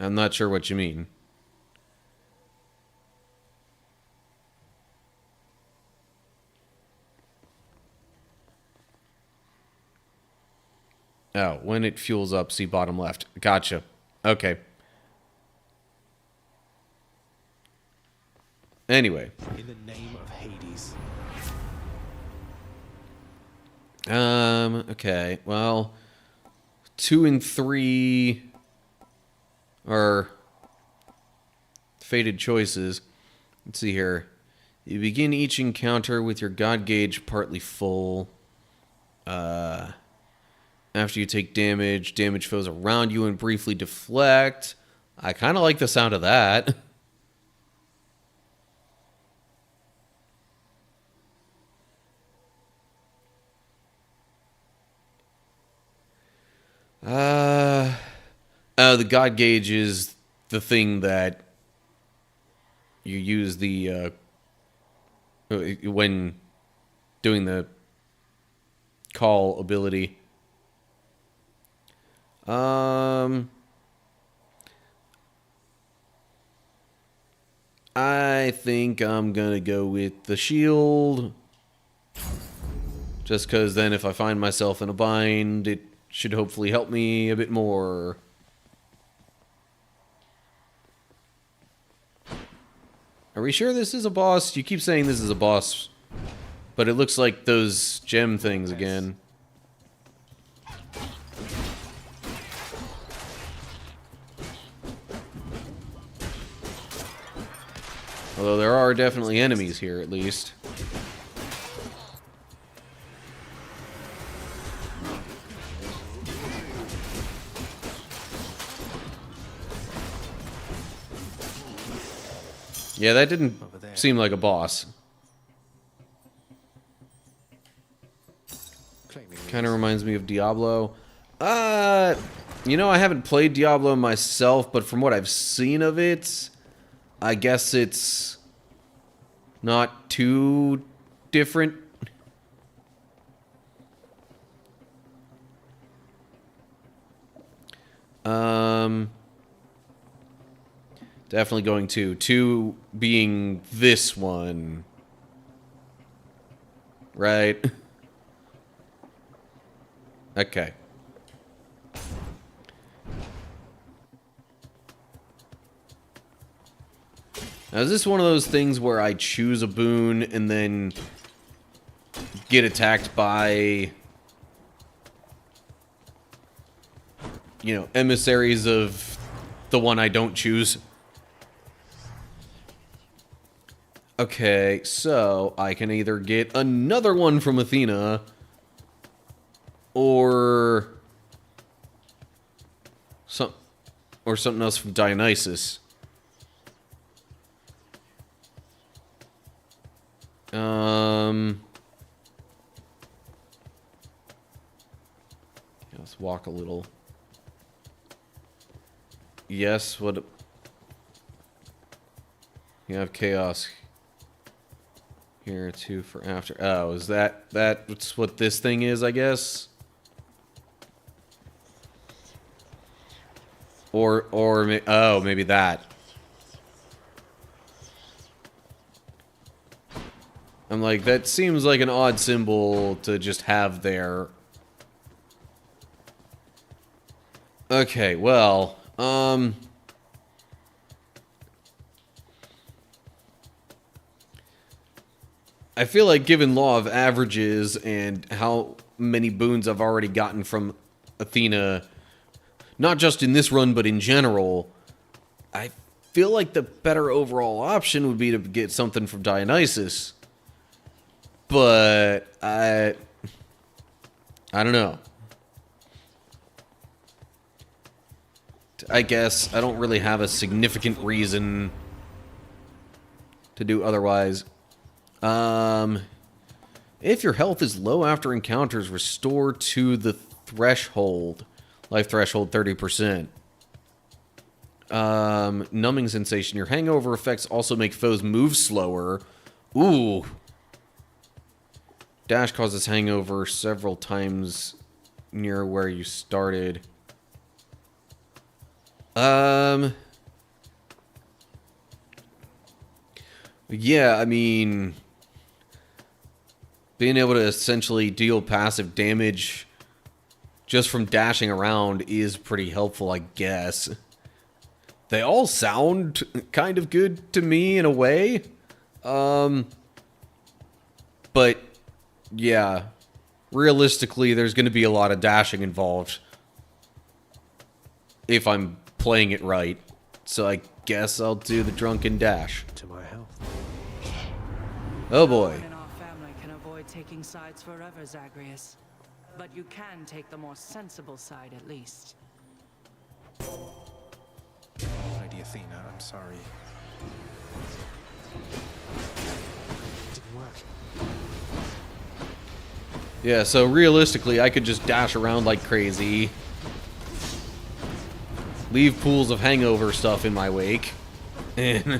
I'm not sure what you mean. Oh, when it fuels up, see bottom left. Gotcha. Okay. Anyway. In the name of Hades. Okay. Well, 2 and 3 are fated choices. Let's see here. You begin each encounter with your god gauge partly full. After you take damage, damage foes around you and briefly deflect. I kind of like the sound of that. The god gauge is the thing that you use the when doing the call ability. I think I'm gonna go with the shield. Just because then if I find myself in a bind, it should hopefully help me a bit more. Are we sure this is a boss? You keep saying this is a boss, but it looks like those gem things again. Although there are definitely enemies here, at least. Yeah, that didn't seem like a boss. Kind of reminds me of Diablo. You know, I haven't played Diablo myself, but from what I've seen of it, I guess it's not too different. Definitely going to. 2 being this one. Right? Okay. Now, is this one of those things where I choose a boon and then get attacked by, you know, emissaries of the one I don't choose? Okay, so I can either get another one from Athena or something else from Dionysus. Let's walk a little. Yes, what? You have chaos here too for after. Oh, is that's what this thing is, I guess? Or oh, maybe that. I'm like, that seems like an odd symbol to just have there. Okay, well, I feel like given law of averages and how many boons I've already gotten from Athena, not just in this run, but in general, I feel like the better overall option would be to get something from Dionysus. But I don't know. I guess I don't really have a significant reason to do otherwise. If your health is low after encounters, restore to the threshold. Life threshold 30%. Numbing sensation. Your hangover effects also make foes move slower. Ooh. Dash causes hangover several times near where you started. Yeah, I mean, being able to essentially deal passive damage just from dashing around is pretty helpful, I guess. They all sound kind of good to me in a way. But yeah, realistically, there's going to be a lot of dashing involved if I'm playing it right. So I guess I'll do the drunken dash. To my health. Oh boy. No one in our family can avoid taking sides forever, Zagreus. But you can take the more sensible side at least. Lady Athena, I'm sorry. It didn't work. Yeah, so realistically, I could just dash around like crazy. Leave pools of hangover stuff in my wake. And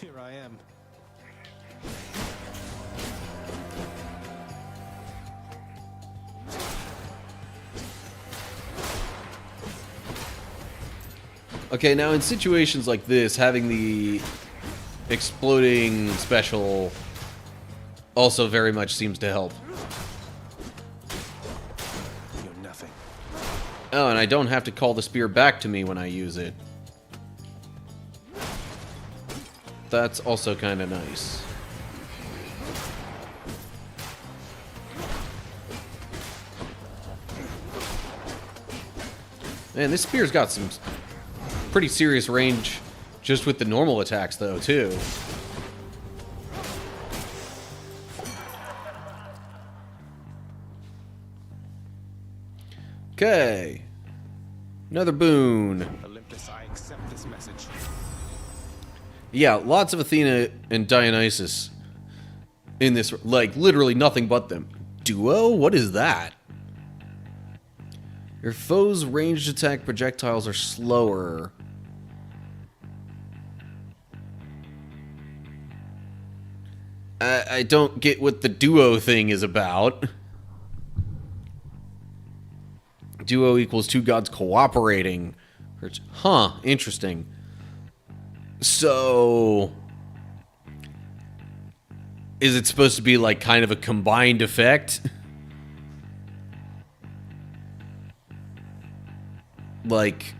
Here I am. Okay, now in situations like this, having the exploding special also very much seems to help. You're nothing. Oh, and I don't have to call the spear back to me when I use it. That's also kind of nice. Man, this spear's got some pretty serious range just with the normal attacks, though, too. Okay. Another boon. Olympus, I accept this message. Yeah, lots of Athena and Dionysus in this. Like, literally nothing but them. Duo? What is that? Your foe's ranged attack projectiles are slower. I don't get what the duo thing is about. Duo equals two gods cooperating. Huh, interesting. So, is it supposed to be like kind of a combined effect? Like,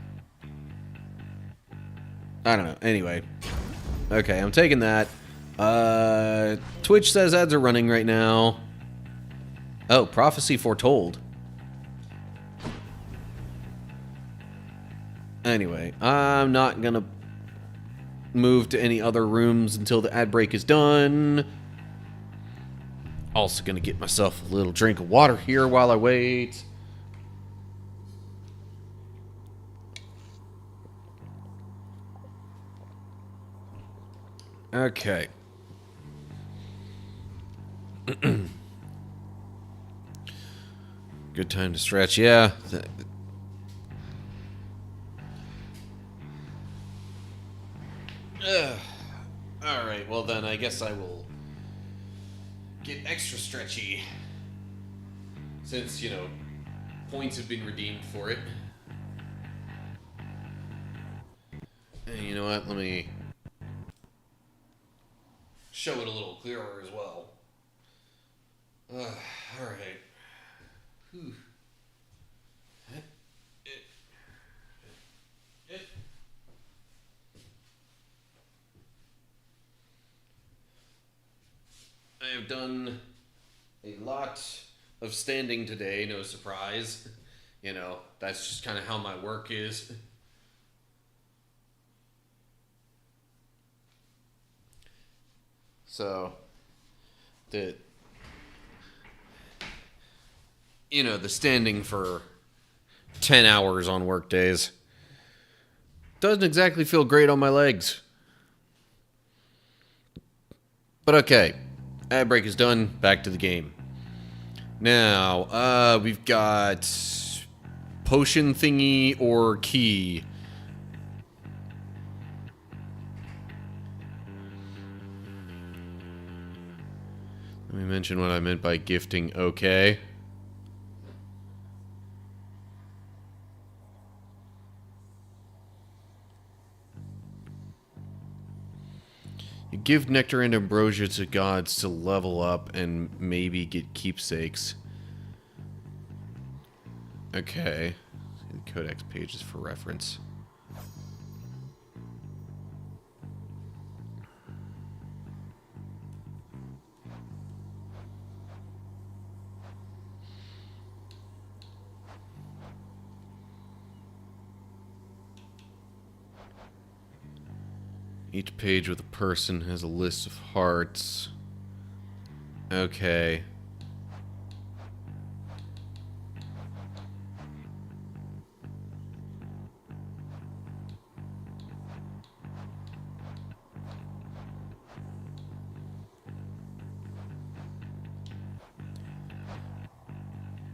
I don't know. Anyway. Okay, I'm taking that. Twitch says ads are running right now. Oh, prophecy foretold. Anyway, I'm not gonna move to any other rooms until the ad break is done. Also gonna get myself a little drink of water here while I wait. Okay. Good time to stretch, yeah. Alright, well then I guess I will get extra stretchy. Since, you know, points have been redeemed for it. And you know what, let me show it a little clearer as well. Alright. Whew. I have done a lot of standing today, no surprise. You know, that's just kind of how my work is. So, the standing for 10 hours on work days doesn't exactly feel great on my legs. But okay, ad break is done, back to the game. Now, we've got potion thingy or key. Let me mention what I meant by gifting okay. You give nectar and ambrosia to gods to level up and maybe get keepsakes. Okay. The codex pages for reference. Each page with a person has a list of hearts. Okay.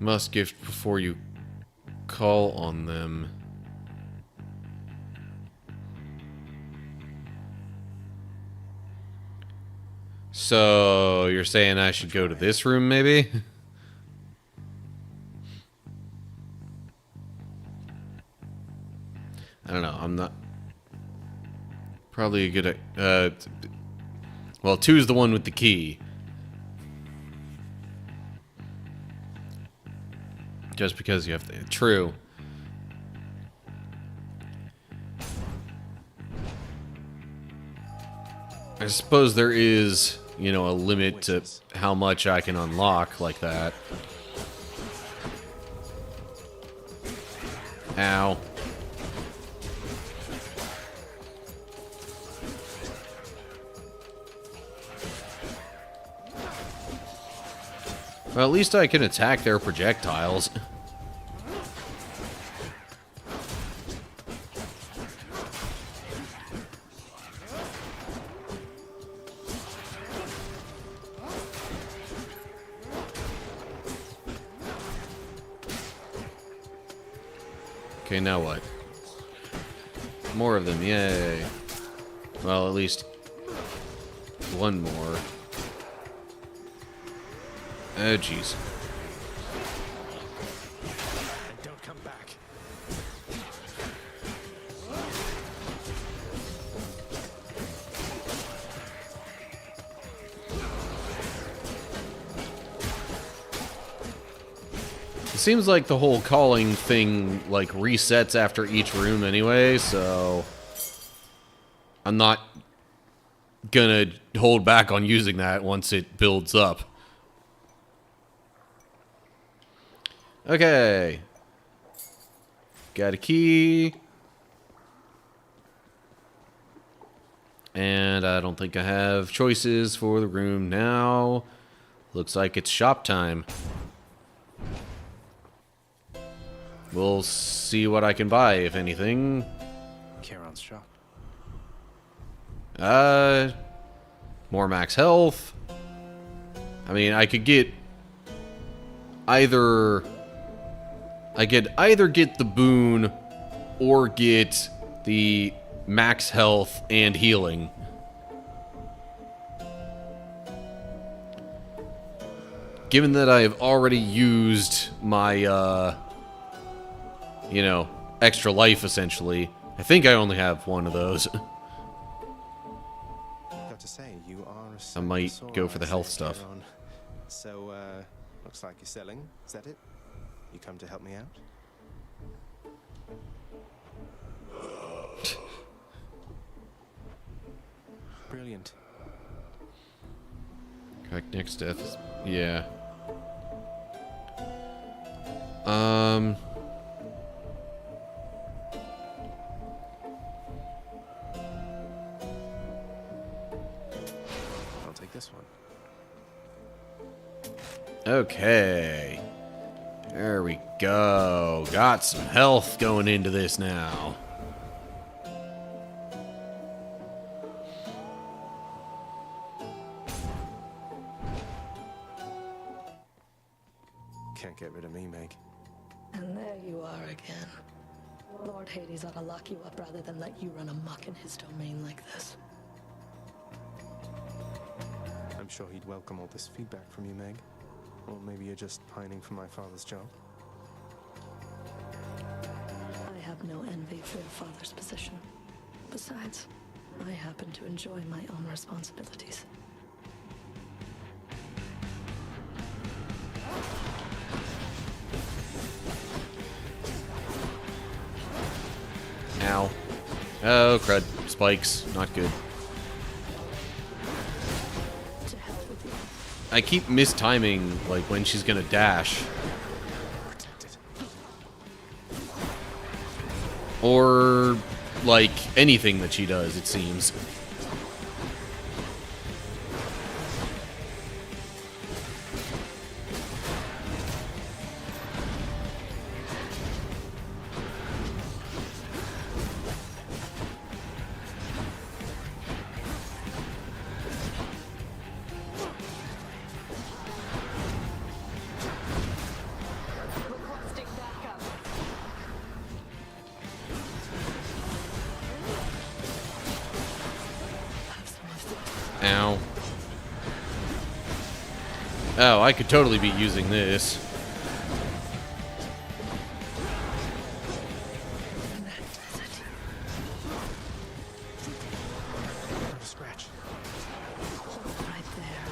Must gift before you call on them. So, you're saying I should go to this room, maybe? I don't know, I'm not... Probably a good... well, 2's the one with the key. Just because you have to... True. I suppose there is, you know, a limit to how much I can unlock like that. Ow. Well, at least I can attack their projectiles. Okay, now what? More of them, yay. Well, at least one more. Oh, jeez. And don't come back. It seems like the whole calling thing, like, resets after each room anyway, so... I'm not gonna hold back on using that once it builds up. Okay. Got a key. And I don't think I have choices for the room now. Looks like it's shop time. We'll see what I can buy, if anything. Charon's shop. More max health. I mean, I could get either... I could either get the boon or get the max health and healing. Given that I have already used my, you know, extra life, essentially, I think I only have one of those. Got to say, you are a I might Ceratosaurus, go for the health stuff. Charon. So, looks like you're selling. Is that it? You come to help me out? Brilliant. Correct, next death is... Yeah. I'll take this one. Okay. There we go. Got some health going into this now. Can't get rid of me, Meg. And there you are again. Lord Hades ought to lock you up rather than let you run amok in his domain like this. I'm sure he'd welcome all this feedback from you, Meg. Or maybe you're just pining for my father's job. I have no envy for your father's position. Besides, I happen to enjoy my own responsibilities. Ow. Oh, crud. Spikes. Not good. To hell with you. I keep mistiming, like, when she's gonna dash. Protected. Or, like, anything that she does, it seems. Requesting backup. Have some of this. Ow. Oh, I could totally be using this. Not a scratch. Right there.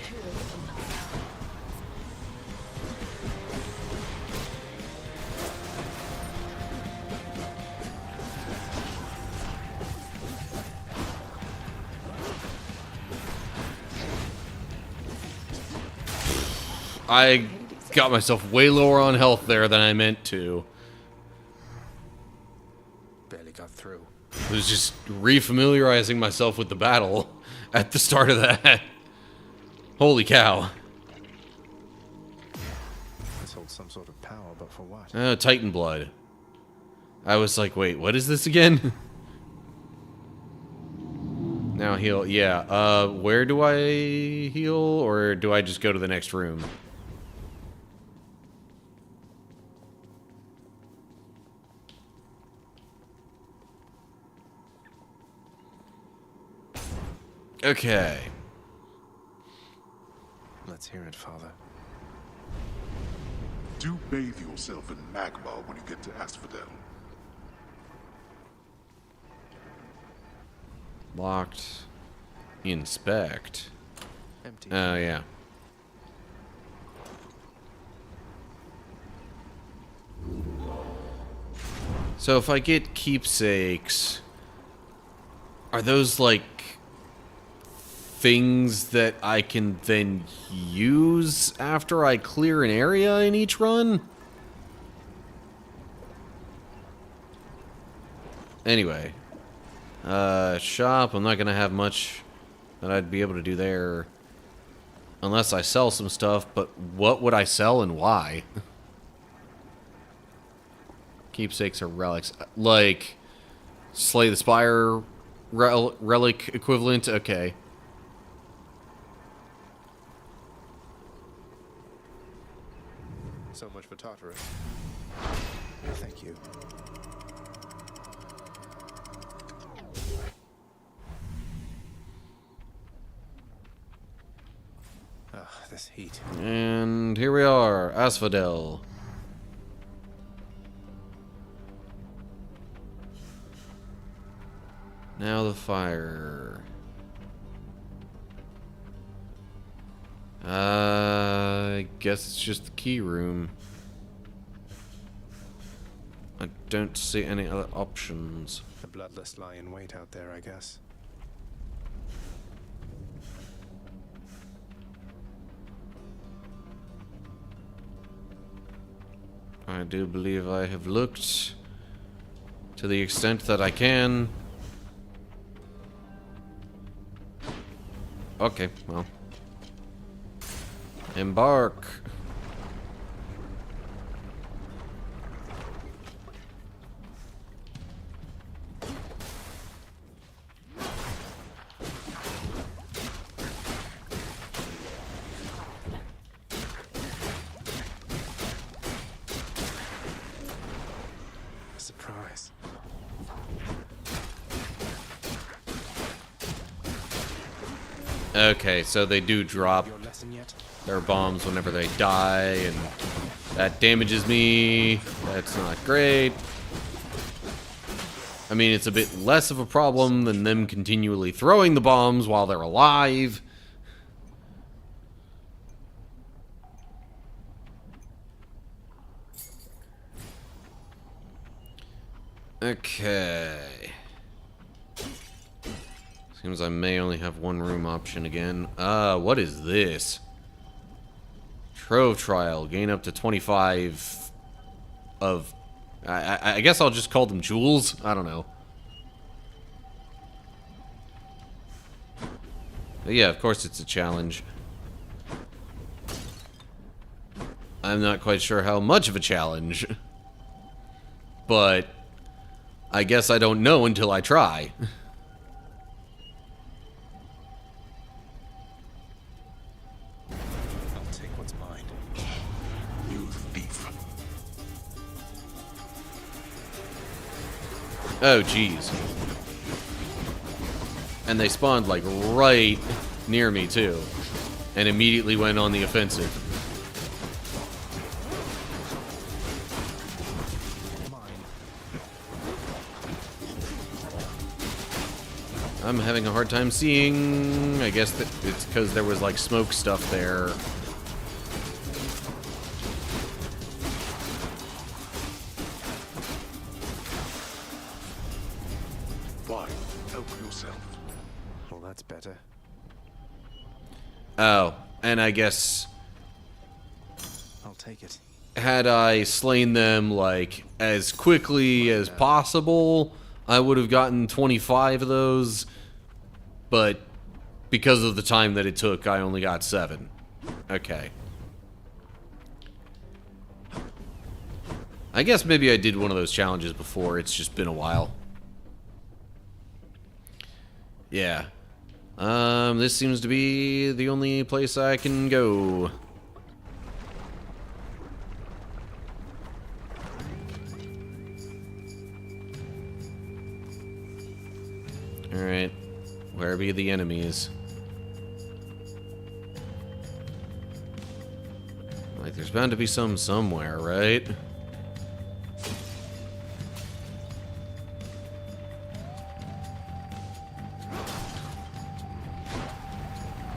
Two of them. I got myself way lower on health there than I meant to. Barely got through. I was just refamiliarizing myself with the battle at the start of that. Holy cow. This holds some sort of power, but for what? Titan blood. I was like, wait, what is this again? Now heal. Yeah, where do I heal? Or do I just go to the next room? Okay. Let's hear it, Father. Do bathe yourself in magma when you get to Asphodel. Locked. Inspect. Empty. Oh, yeah. So if I get keepsakes, are those like things that I can then use after I clear an area in each run? Anyway. Shop, I'm not gonna have much that I'd be able to do there. Unless I sell some stuff, but what would I sell and why? Keepsakes or relics. Like, Slay the Spire relic equivalent? Okay. So much for Tartarus. Thank you. Ah, this heat. And here we are, Asphodel. Now the fire. I guess it's just the key room. I don't see any other options. The bloodless lie in wait out there, I guess. I do believe I have looked to the extent that I can. Okay, well. Embark. Surprise. Okay, so they do drop Your lesson yet? their bombs whenever they die, and that damages me. That's not great. I mean, it's a bit less of a problem than them continually throwing the bombs while they're alive. Okay. Seems I may only have one room option again. What is this? Trove trial. Gain up to 25 of... I guess I'll just call them jewels. I don't know. But yeah, of course it's a challenge. I'm not quite sure how much of a challenge. But I guess I don't know until I try. I'll take what's mine. You thief. Oh, jeez. And they spawned, like, right near me, too. And immediately went on the offensive. I'm having a hard time seeing. I guess that it's because there was like smoke stuff there. Fine. Help yourself. Well, that's better. Oh, and I guess I'll take it. had I slain them like as quickly as possible, I would have gotten 25 of those. But because of the time that it took, I only got 7. Okay. I guess maybe I did one of those challenges before. It's just been a while. Yeah. This seems to be the only place I can go. Alright. Where be the enemies? Like, there's bound to be some somewhere, right?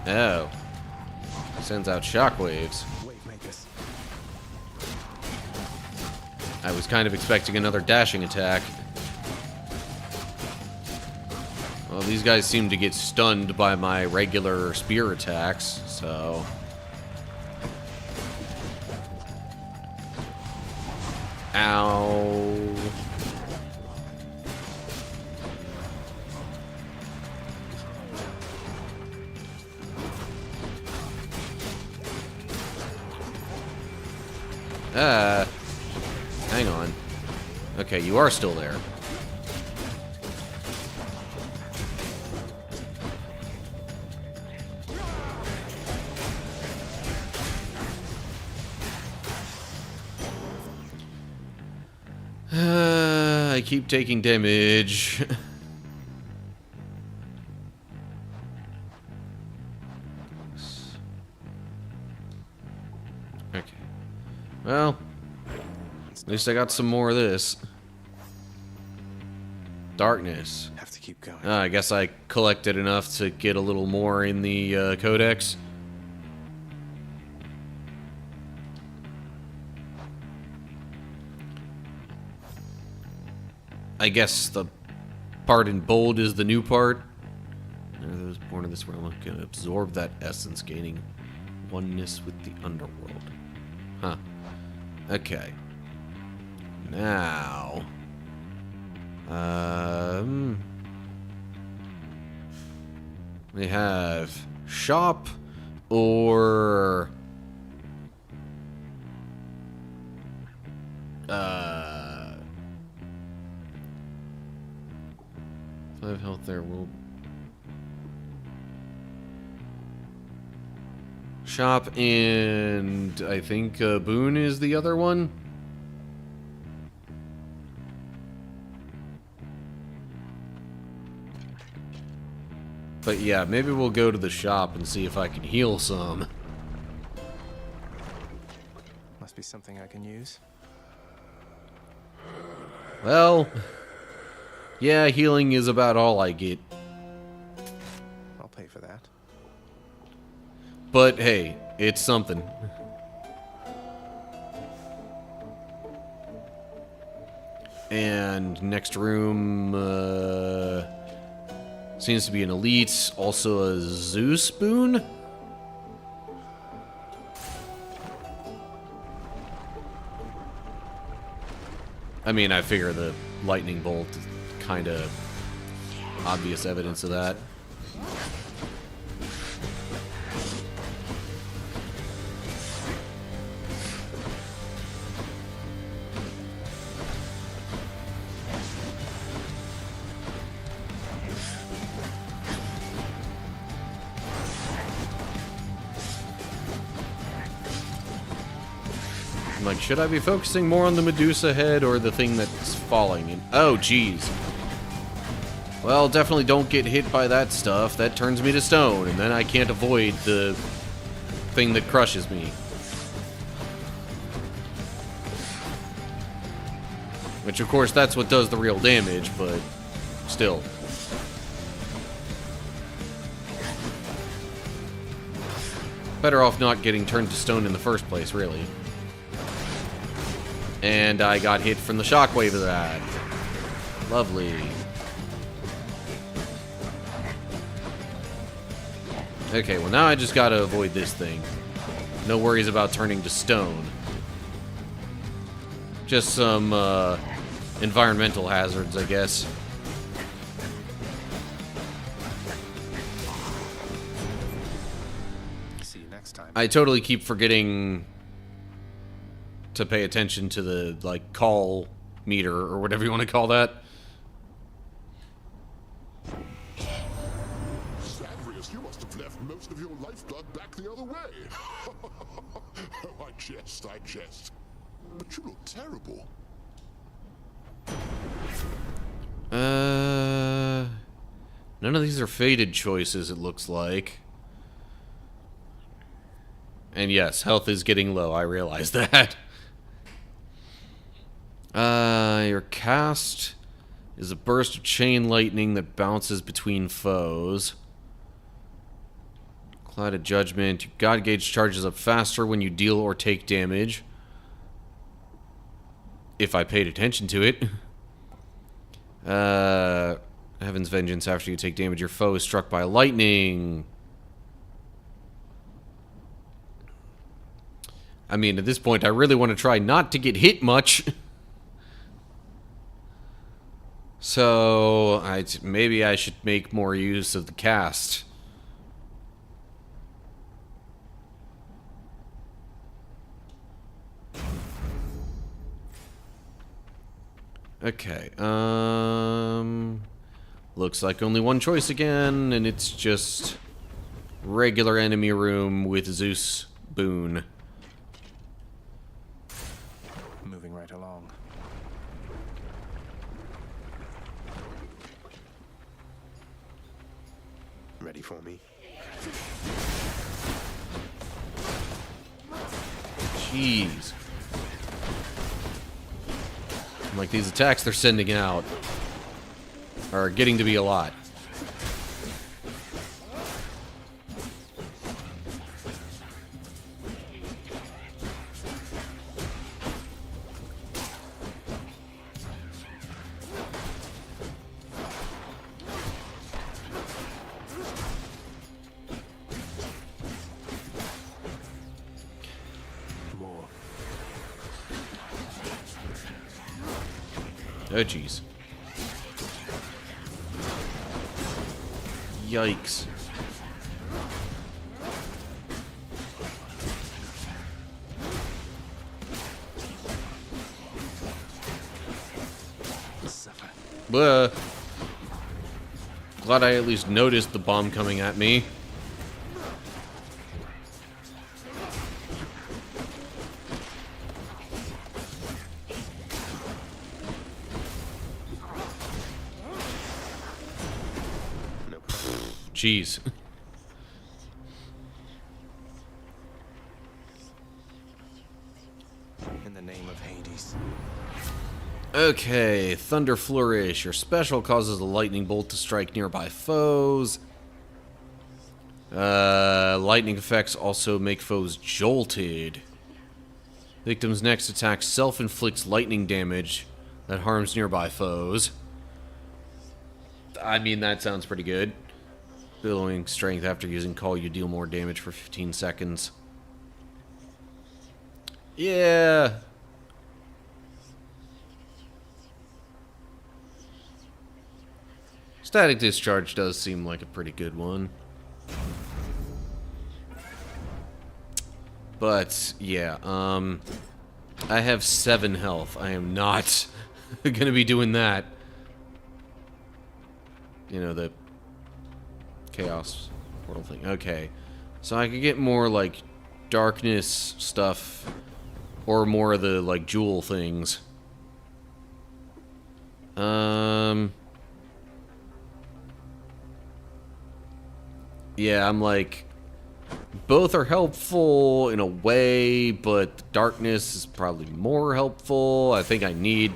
Oh. Sends out shockwaves. Wave makers. I was kind of expecting another dashing attack. Well, these guys seem to get stunned by my regular spear attacks, so... Ow. Hang on. Okay, you are still there. I keep taking damage. Okay. Well, at least I got some more of this. Darkness. Have to keep going. I guess I collected enough to get a little more in the codex. I guess the part in bold is the new part. Those born in this realm can absorb that essence, gaining oneness with the underworld. Huh. Okay. Now... we have shop or... 5 health there will... Shop and I think Boone is the other one. But yeah, maybe we'll go to the shop and see if I can heal some. Must be something I can use. Well, yeah, healing is about all I get. I'll pay for that. But hey, it's something. And next room seems to be an elite, also a Zeus boon. I mean, I figure the lightning bolt is kind of obvious evidence of that. I'm like, should I be focusing more on the Medusa head or the thing that's falling? And oh, jeez. Well, definitely don't get hit by that stuff. That turns me to stone, and then I can't avoid the thing that crushes me. Which, of course, that's what does the real damage, but still. Better off not getting turned to stone in the first place, really. And I got hit from the shockwave of that. Lovely. Okay, well now I just gotta avoid this thing. No worries about turning to stone. Just some, environmental hazards, I guess. See you next time. I totally keep forgetting to pay attention to the, like, call meter, or whatever you want to call that. Zagreus, you must have left most of your lifeblood back the other way. Oh, I jest. But you look terrible. None of these are fated choices, it looks like. And yes, health is getting low, I realize that. Your cast is a burst of chain lightning that bounces between foes. Cloud of Judgment. Your God Gauge charges up faster when you deal or take damage. If I paid attention to it. Heaven's Vengeance. After you take damage, your foe is struck by lightning. I mean, at this point, I really want to try not to get hit much. So, maybe I should make more use of the cast. Okay, looks like only one choice again, and it's just regular enemy room with Zeus Boone. Moving right along. Ready for me? Jeez. Like, these attacks they're sending out are getting to be a lot. More. Oh, jeez. Yikes. Suffer. Glad I at least noticed the bomb coming at me. No problem. Jeez. In the name of Hades. Okay, Thunder Flourish. Your special causes a lightning bolt to strike nearby foes. Lightning effects also make foes jolted. Victim's next attack self-inflicts lightning damage that harms nearby foes. I mean, that sounds pretty good. Billowing strength after using call, you deal more damage for 15 seconds. Yeah. Static Discharge does seem like a pretty good one. But, yeah, I have 7 health. I am not gonna be doing that. You know, the Chaos Portal thing. Okay. So I could get more, like, darkness stuff, or more of the, like, jewel things. Yeah, I'm like, both are helpful in a way, but the darkness is probably more helpful. I think I need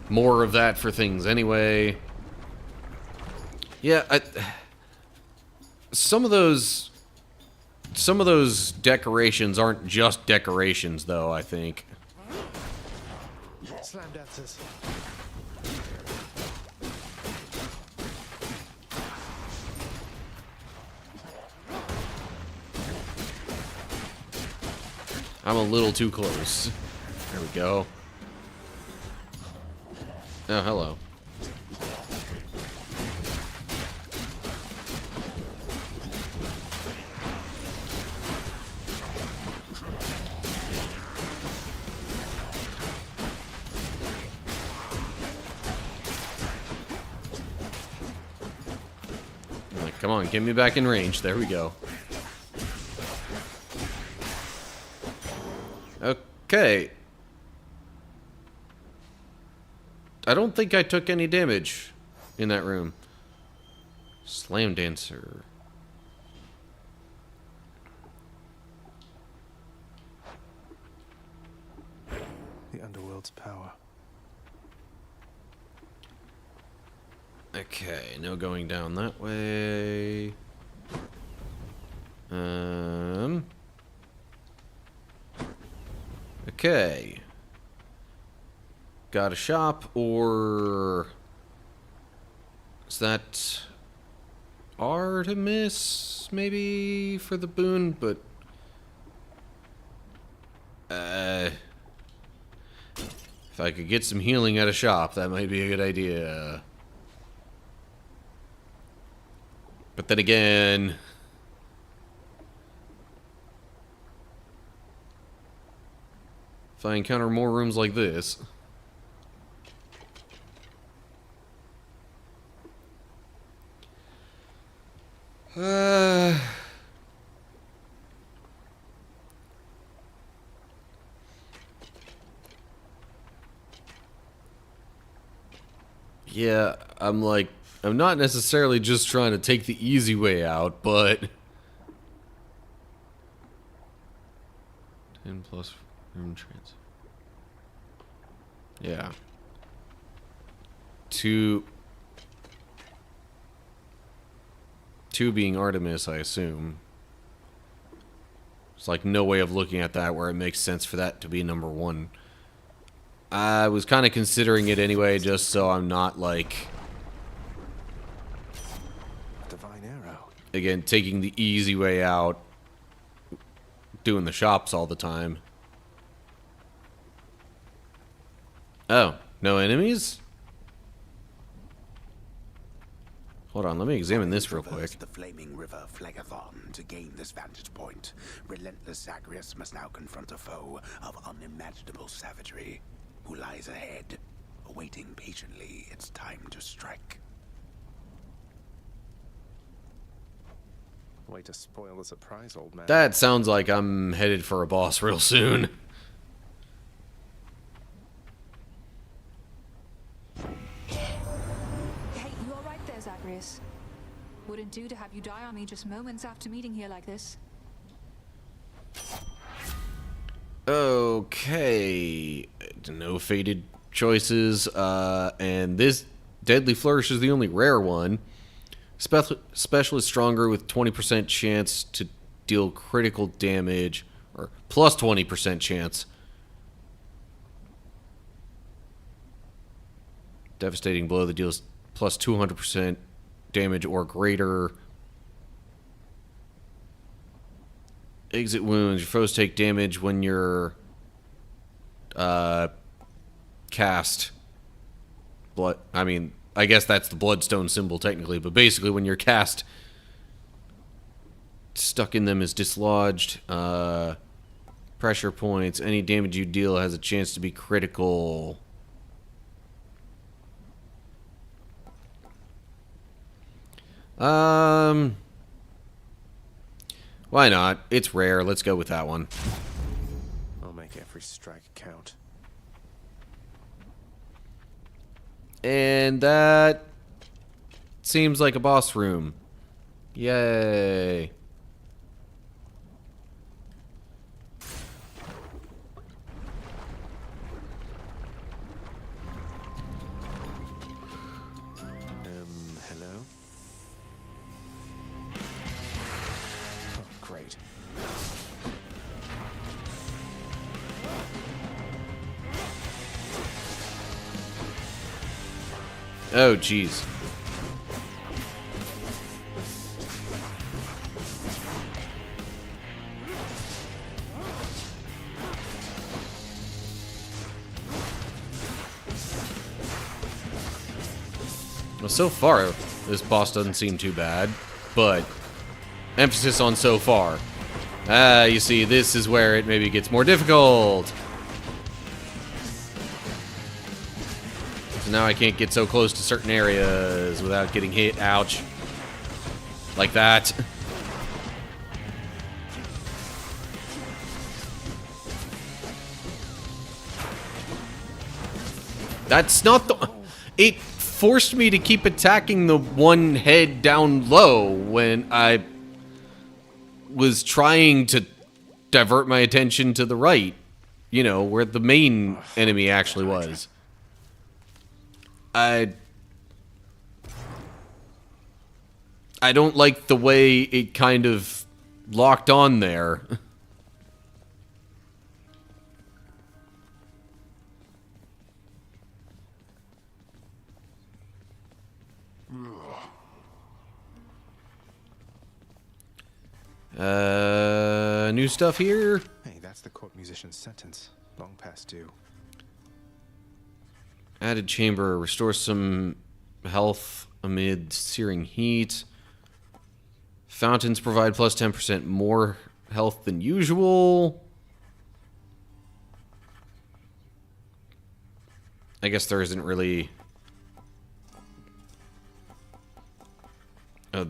more of that for things anyway. Yeah, some of those decorations aren't just decorations, though, I think. Slam dances. I'm a little too close. There we go. Oh, hello. I'm like, come on, get me back in range. There we go. Okay. I don't think I took any damage in that room. Slam dancer. The underworld's power. Okay, no going down that way. Okay. Got a shop, or is that Artemis maybe for the boon? But if I could get some healing at a shop, that might be a good idea. But then again, if I encounter more rooms like this. Yeah, I'm like, I'm not necessarily just trying to take the easy way out, but 10 plus room trans. Yeah. Two being Artemis, I assume. It's like no way of looking at that where it makes sense for that to be number one. I was kind of considering it anyway, just so I'm not like, Divine arrow. again, taking the easy way out, doing the shops all the time. Oh, no enemies? Hold on, let me examine this real quick. The flaming river Phlegethon to gain this vantage point. Relentless Zagreus must now confront a foe of unimaginable savagery, who lies ahead, awaiting patiently its time to strike. Way to spoil the surprise, old man. That sounds like I'm headed for a boss real soon. Hey, you all right there, Zagreus? Wouldn't do to have you die on me just moments after meeting here like this. Okay. No faded choices. And this Deadly Flourish is the only rare one. Specialist stronger with 20% chance to deal critical damage. Or plus 20% chance. Devastating blow that deals plus 200% damage or greater. Exit wounds. Your foes take damage when you're cast blood. I mean, I guess that's the bloodstone symbol technically, but basically when you're cast, stuck in them is dislodged. Pressure points. Any damage you deal has a chance to be critical. Why not? It's rare. Let's go with that one. I'll make every strike count. And that seems like a boss room. Yay. Hello? Oh, great. Oh, jeez. Well, so far, this boss doesn't seem too bad, but emphasis on so far. Ah, you see, this is where it maybe gets more difficult. So now I can't get so close to certain areas without getting hit. Ouch. Like that. That's not the... It forced me to keep attacking the one head down low when I was trying to divert my attention to the right. You know, where the main enemy actually was. I don't like the way it kind of locked on there. New stuff here? Hey, that's the court musician's sentence. Long past due. Added chamber, restore some health amid searing heat. Fountains provide plus 10% more health than usual. I guess there isn't really... Oh,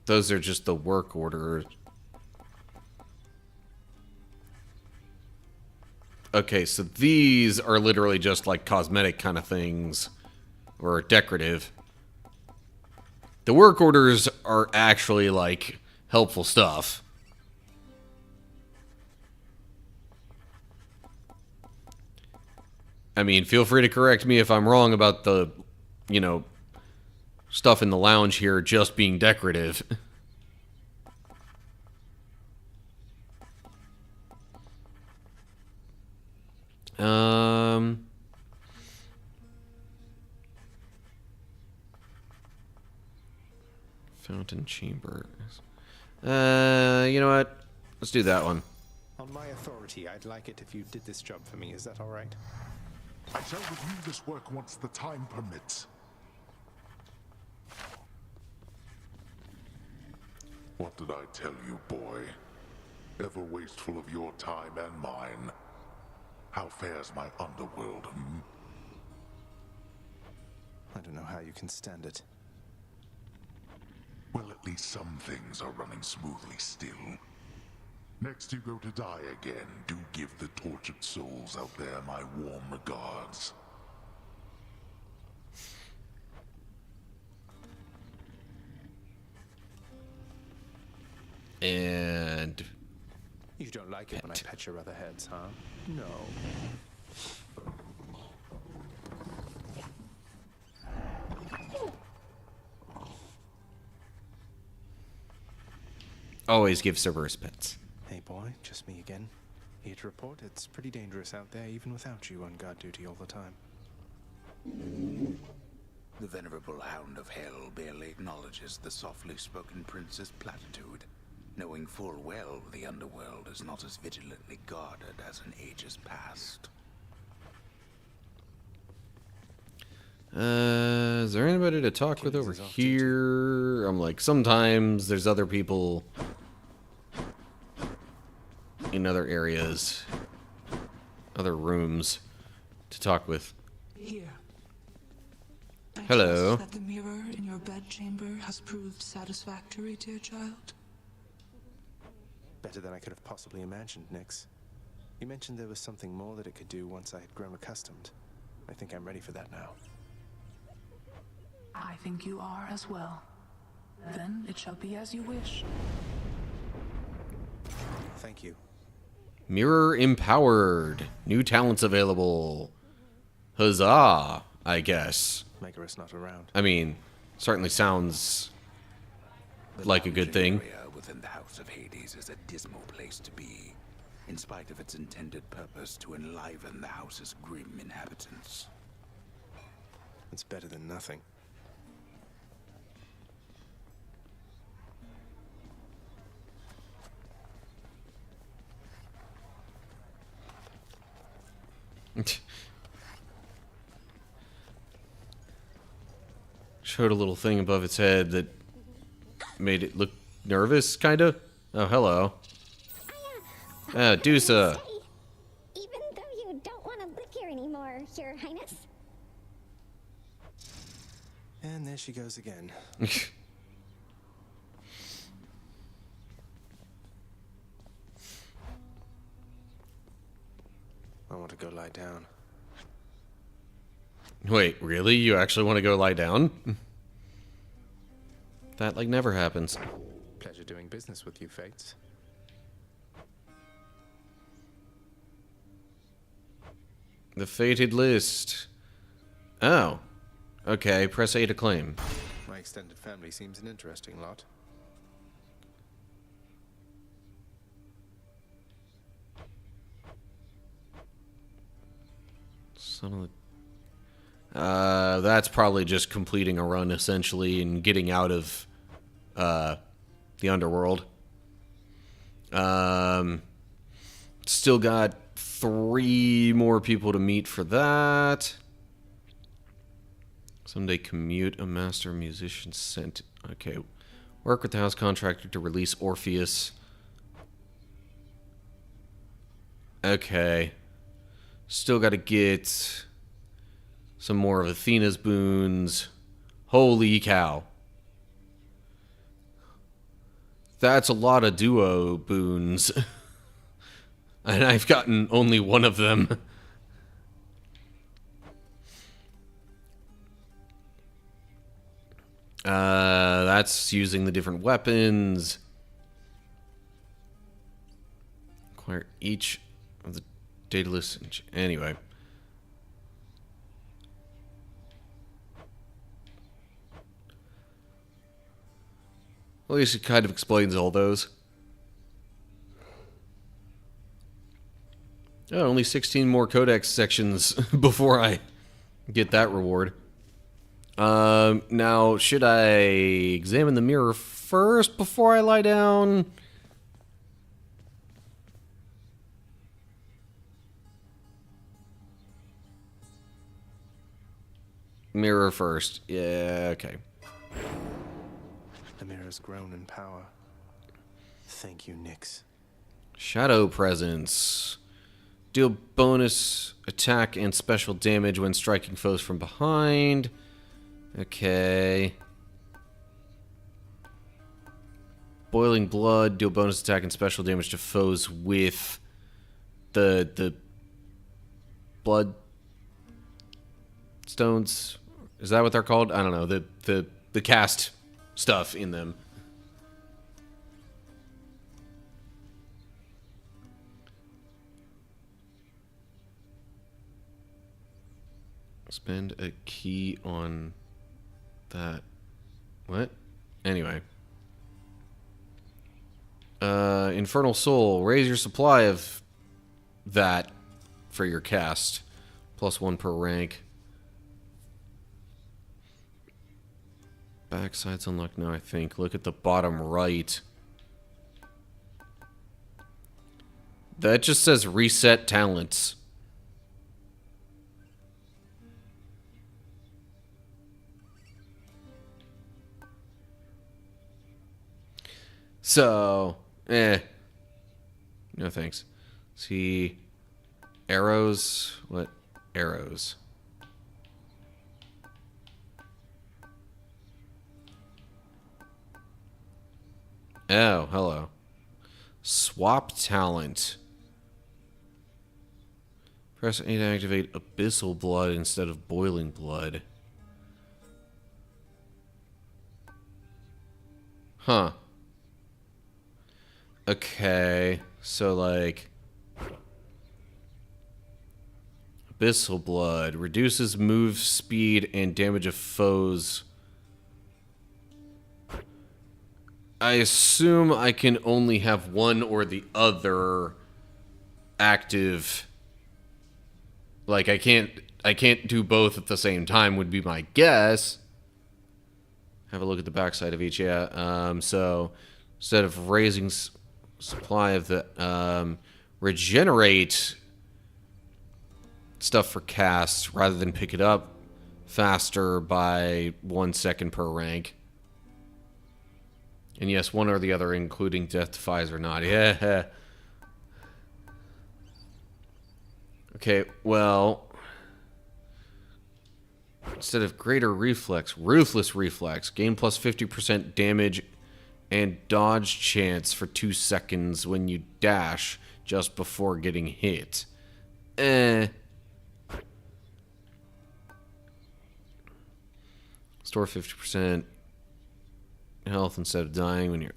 those are just the work orders. Okay, so these are literally just like cosmetic kind of things. Or decorative. The work orders are actually like helpful stuff. I mean, feel free to correct me if I'm wrong about the, you know, stuff in the lounge here just being decorative. Fountain chambers. You know what? Let's do that one. On my authority, I'd like it if you did this job for me. Is that all right? I shall review this work once the time permits. What did I tell you, boy? Ever wasteful of your time and mine. How fares my underworld, hmm? I don't know how you can stand it. Well, at least some things are running smoothly still. Next you go to die again, do give the tortured souls out there my warm regards. And... You don't like it when I pet your other heads, huh? No. always give Cerberus pets. Hey boy, just me again. Here to report, it's pretty dangerous out there even without you on guard duty all the time. The venerable Hound of Hell barely acknowledges the softly spoken prince's platitude, knowing full well the underworld is not as vigilantly guarded as in ages past. Is there anybody to talk with over here? I'm like, sometimes there's other people in other areas, other rooms to talk with. Here. I Hello. trust that the mirror in your bedchamber has proved satisfactory, dear child. Better than I could have possibly imagined, Nix. You mentioned there was something more that it could do once I had grown accustomed. I think I'm ready for that now. I think you are as well. Then it shall be as you wish. Thank you. Mirror empowered. New talents available. Huzzah, I guess. Megara's not around. I mean, certainly sounds like a good thing. The area within the House of Hades is a dismal place to be, in spite of its intended purpose to enliven the house's grim inhabitants. It's better than nothing. Showed a little thing above its head that made it look nervous, kind of. Oh, hello. Dusa. Even though you don't want to live here anymore, Your Highness. And there she goes again. I want to go lie down. Wait, really? You actually want to go lie down? That, like, never happens. Pleasure doing business with you, Fates. The fated list. Oh. Okay, press A to claim. My extended family seems an interesting lot. Son of a... that's probably just completing a run, essentially, and getting out of the underworld. Still got 3 more people to meet for that. Someday commute a master musician sent. Okay. Work with the house contractor to release Orpheus. Okay. Still got to get some more of Athena's boons. Holy cow. That's a lot of duo boons. And I've gotten only one of them. That's using the different weapons. Acquire each of the data lists. Anyway. At least it kind of explains all those. Oh, only 16 more codex sections before I get that reward. Now, should I examine the mirror first before I lie down? Mirror first. Yeah, okay. The mirror's grown in power. Thank you, Nyx. Shadow presence. Deal bonus attack and special damage when striking foes from behind. Okay. Boiling blood. Deal bonus attack and special damage to foes with the blood stones. Is that what they're called? I don't know. The cast stuff in them. Spend a key on that. What? Anyway. Infernal Soul. Raise your supply of that for your cast. +1 per rank. Backside's unlocked now, I think. Look at the bottom right. That just says reset talents. So, no thanks. See, arrows. What? Arrows. Oh, hello. Swap talent. Press A to activate Abyssal Blood instead of Boiling Blood. Huh. Okay. So, like... Abyssal Blood. Reduces move speed and damage of foes. I assume I can only have one or the other active. Like, I can't do both at the same time would be my guess. Have a look at the backside of each. Yeah. So instead of raising supply of the regenerate stuff for cast rather than pick it up faster by 1 second per rank. And yes, one or the other, including death defies or not. Yeah. Okay, well, instead of greater reflex, ruthless reflex, gain plus 50% damage and dodge chance for 2 seconds when you dash just before getting hit. Store 50% health instead of dying when you're...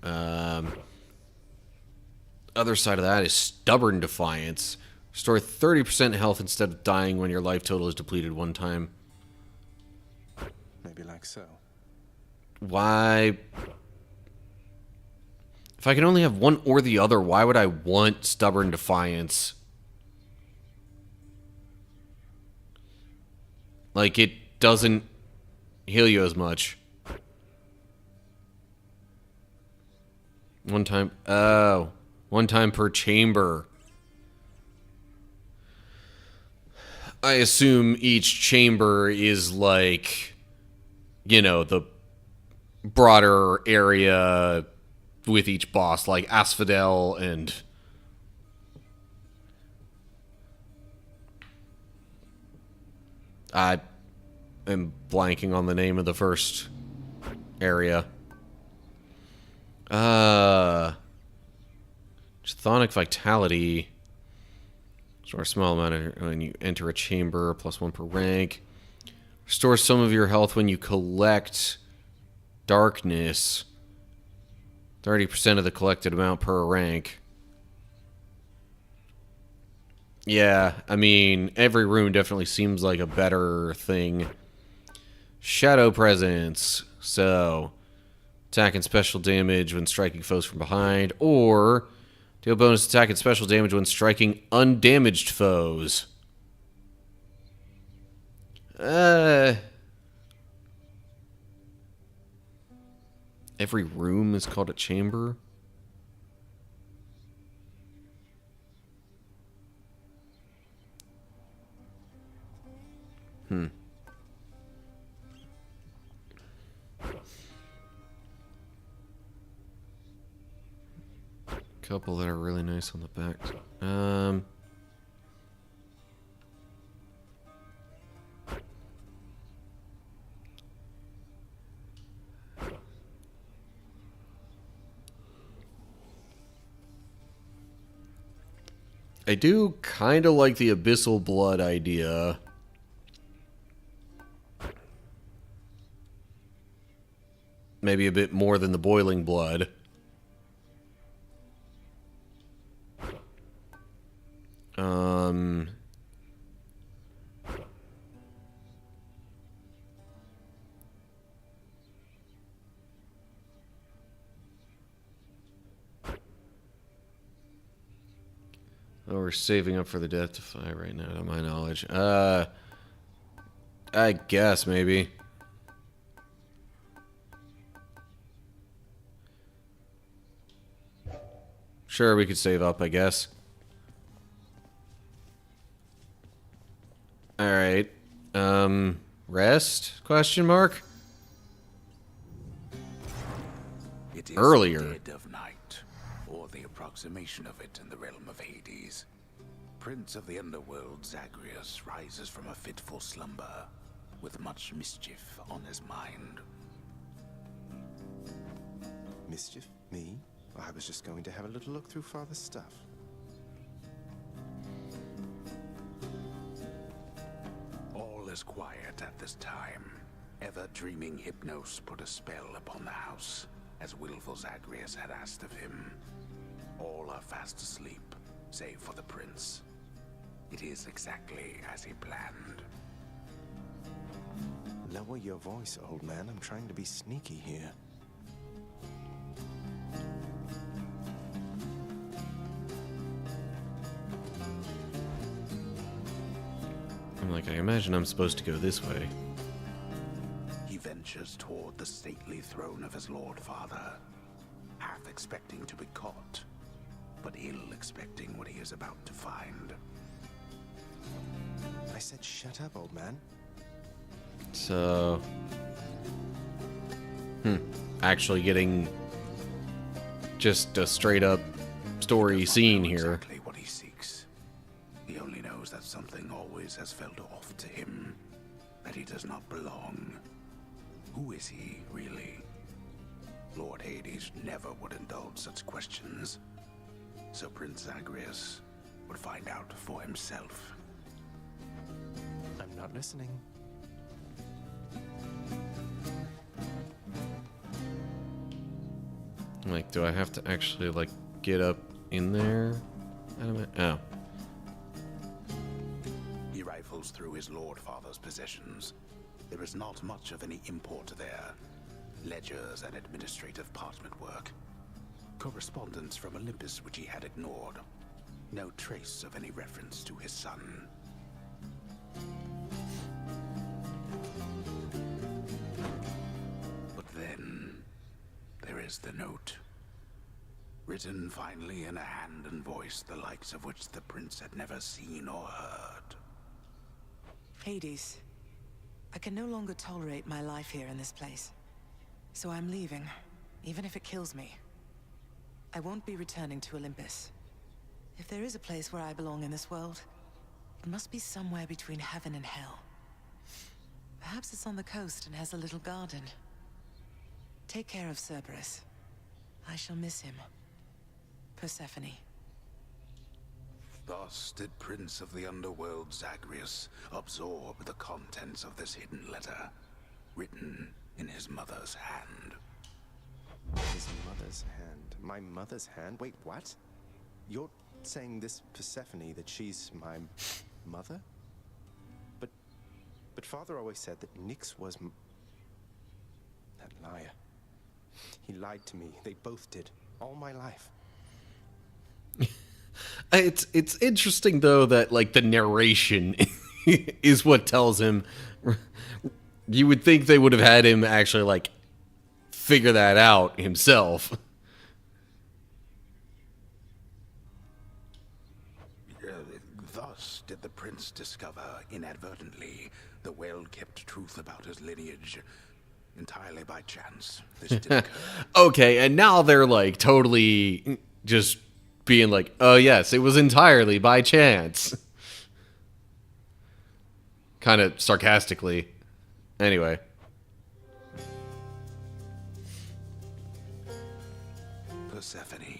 Other side of that is stubborn defiance. Restore 30% health instead of dying when your life total is depleted 1 time. Maybe like so. Why? If I can only have one or the other, why would I want stubborn defiance? Like, it doesn't heal you as much. 1 time. Oh. 1 time per chamber. I assume each chamber is like, you know, the broader area with each boss, like Asphodel and... I am blanking on the name of the first area. Chthonic Vitality. Restore a small amount of when you enter a chamber, plus 1 per rank. Restore some of your health when you collect darkness. 30% of the collected amount per rank. Yeah, I mean, every room definitely seems like a better thing. Shadow Presence. So, attack and special damage when striking foes from behind, or deal bonus attack and special damage when striking undamaged foes. Every room is called a chamber. Couple that are really nice on the back. I do kind of like the Abyssal Blood idea. Maybe a bit more than the Boiling Blood. Oh, we're saving up for the Death Defy right now, to my knowledge. I guess, maybe. Sure, we could save up, I guess. Alright. Rest? Question mark? It is Earlier. The dead of night, or the approximation of it in the realm of Hades. Prince of the underworld, Zagreus, rises from a fitful slumber, with much mischief on his mind. Mischief? Me? I was just going to have a little look through Father's stuff. All is quiet at this time. Ever-dreaming Hypnos put a spell upon the house. as willful Zagreus had asked of him. All are fast asleep, save for the prince. It is exactly as he planned. Lower your voice, old man. I'm trying to be sneaky here. I'm like, I imagine I'm supposed to go this way. He ventures toward the stately throne of his lord father, half expecting to be caught, but ill expecting what he is about to find. I said shut up, old man. So... Actually getting just a straight up story scene here. Exactly what he seeks. He only knows that something always has felt off to him, that he does not belong. Who is he, really? Lord Hades never would indulge such questions, so Prince Zagreus would find out for himself. I'm not listening. I'm like, do I have to actually, like, get up in there? Oh. He rifles through his lord father's possessions. There is not much of any import there. Ledgers and administrative parchment work. Correspondence from Olympus which he had ignored. No trace of any reference to his son. But then, there is the note. Written finally in a hand and voice the likes of which the prince had never seen or heard. Hades, I can no longer tolerate my life here in this place. So I'm leaving, even if it kills me. I won't be returning to Olympus. If there is a place where I belong in this world, it must be somewhere between heaven and hell. Perhaps it's on the coast and has a little garden. Take care of Cerberus. I shall miss him. Persephone. Thus did Prince of the Underworld Zagreus absorb the contents of this hidden letter, written in his mother's hand. His mother's hand. My mother's hand? Wait, what? You're saying this Persephone, that she's my mother? But Father always said that Nyx was that liar. He lied to me. They both did. All my life. It's interesting though that like the narration is what tells him. You would think they would have had him actually like figure that out himself. Thus did the prince discover inadvertently the well-kept truth about his lineage. Entirely by chance, this did occur. Okay, and now they're like totally just being like, oh yes, it was entirely by chance. Kind of sarcastically. Anyway. Persephone,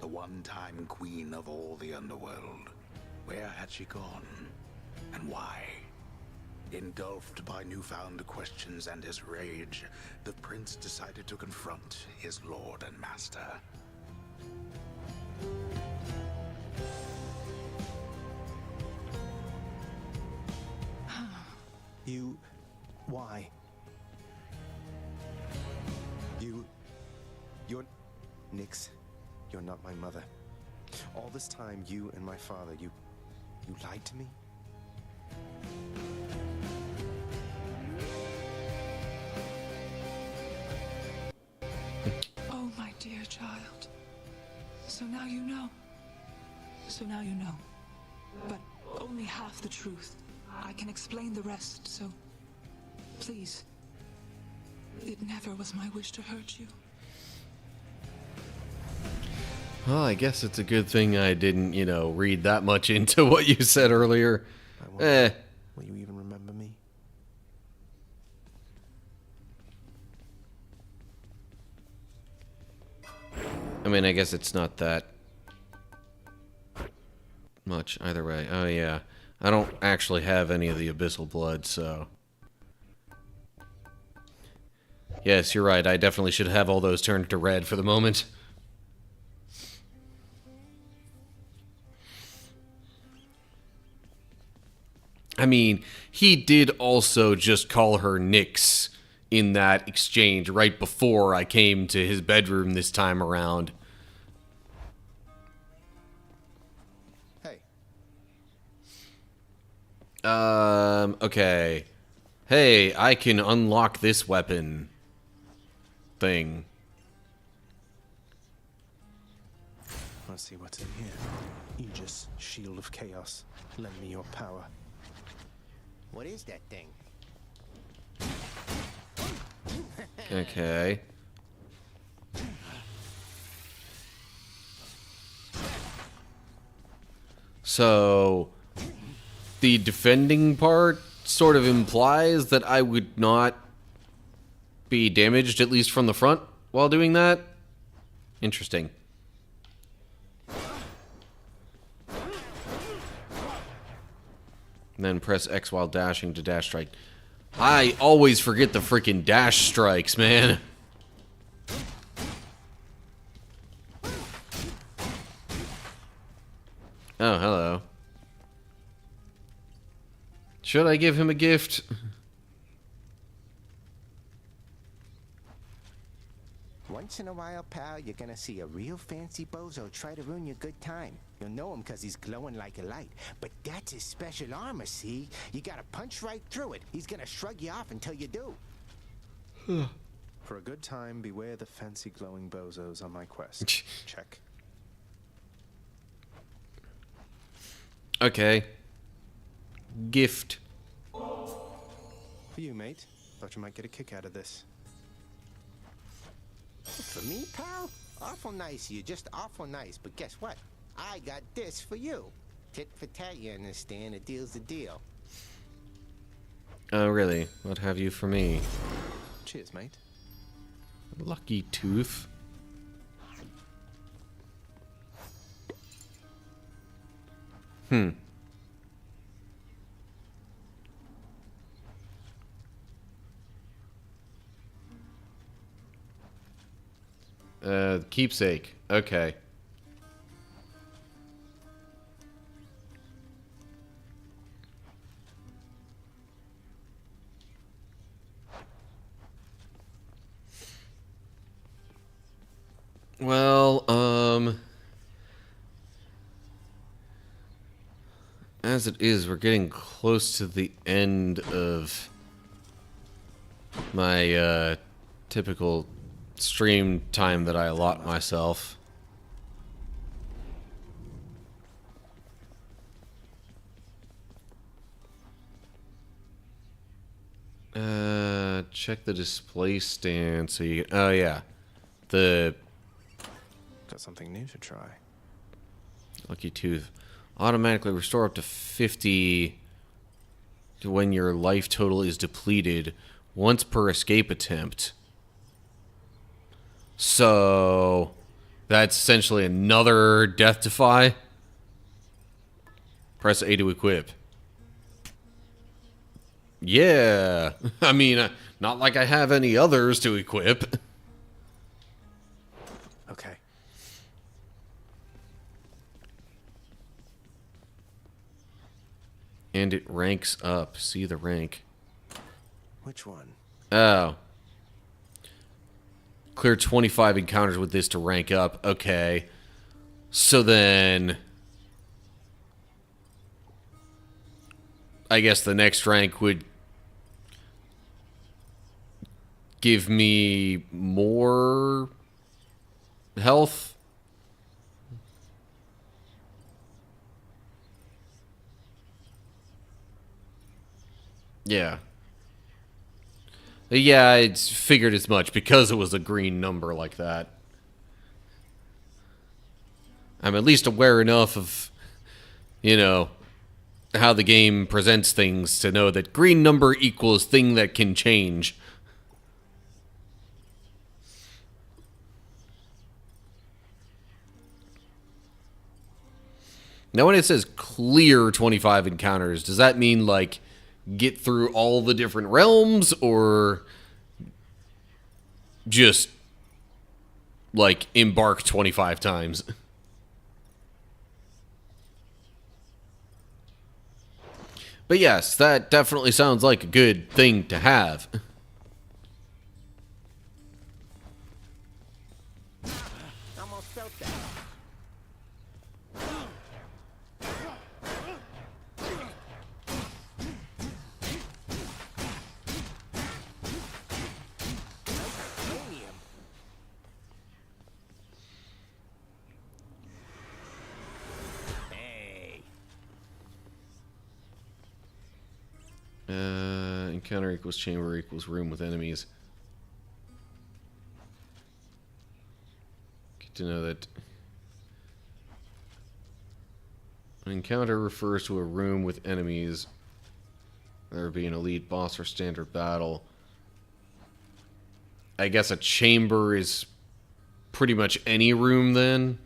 the one-time queen of all the underworld. Where had she gone? And why? Engulfed by newfound questions and his rage, the prince decided to confront his lord and master. You... why? You're... Nyx, you're not my mother. All this time, you and my father, you lied to me? Oh, my dear child. So now you know. So now you know. But only half the truth. I can explain the rest, so... please. It never was my wish to hurt you. Well, I guess it's a good thing I didn't, read that much into what you said earlier. Will you even remember me? I mean, I guess it's not that much either way. Oh, yeah. I don't actually have any of the abyssal blood, so... Yes, you're right. I definitely should have all those turned to red for the moment. I mean, he did also just call her Nyx in that exchange right before I came to his bedroom this time around. Hey. Okay. Hey, I can unlock this weapon thing. Let's see what's in here. Aegis, shield of chaos. Lend me your power. What is that thing? Okay. So, the defending part sort of implies that I would not be damaged, at least from the front, while doing that? Interesting. And then press X while dashing to dash strike. I always forget the freaking dash strikes, man. Oh, hello. Should I give him a gift? Once in a while, pal, you're gonna see a real fancy bozo try to ruin your good time. You'll know him because he's glowing like a light. But that's his special armor, see? You gotta punch right through it. He's gonna shrug you off until you do. For a good time, beware the fancy glowing bozos on my quest. Check. Okay. Gift. For you, mate. Thought you might get a kick out of this. For me, pal? Awful nice of you, just awful nice. But guess what? I got this for you. Tit for tat, you understand? A deal's a deal. Oh, really? What have you for me? Cheers, mate. Lucky tooth. Keepsake. Okay. Well, as it is, we're getting close to the end of my, typical stream time that I allot myself. Check the display stand so you... Oh, yeah. Got something new to try. Lucky tooth. Automatically restore up to 50 to when your life total is depleted once per escape attempt. So that's essentially another death defy. Press A to equip. Yeah. I mean, not like I have any others to equip. Okay. And it ranks up. See the rank. Which one? Oh. Clear 25 encounters with this to rank up. Okay. So then... I guess the next rank would give me more health. Yeah. Yeah, I figured as much because it was a green number like that. I'm at least aware enough of, you know, how the game presents things to know that green number equals thing that can change. Now when it says clear 25 encounters, does that mean like get through all the different realms, or just, like, embark 25 times. But yes, that definitely sounds like a good thing to have. Almost felt that. Encounter equals chamber equals room with enemies. Good to know that. An encounter refers to a room with enemies. There would be an elite boss or standard battle. I guess a chamber is pretty much any room then.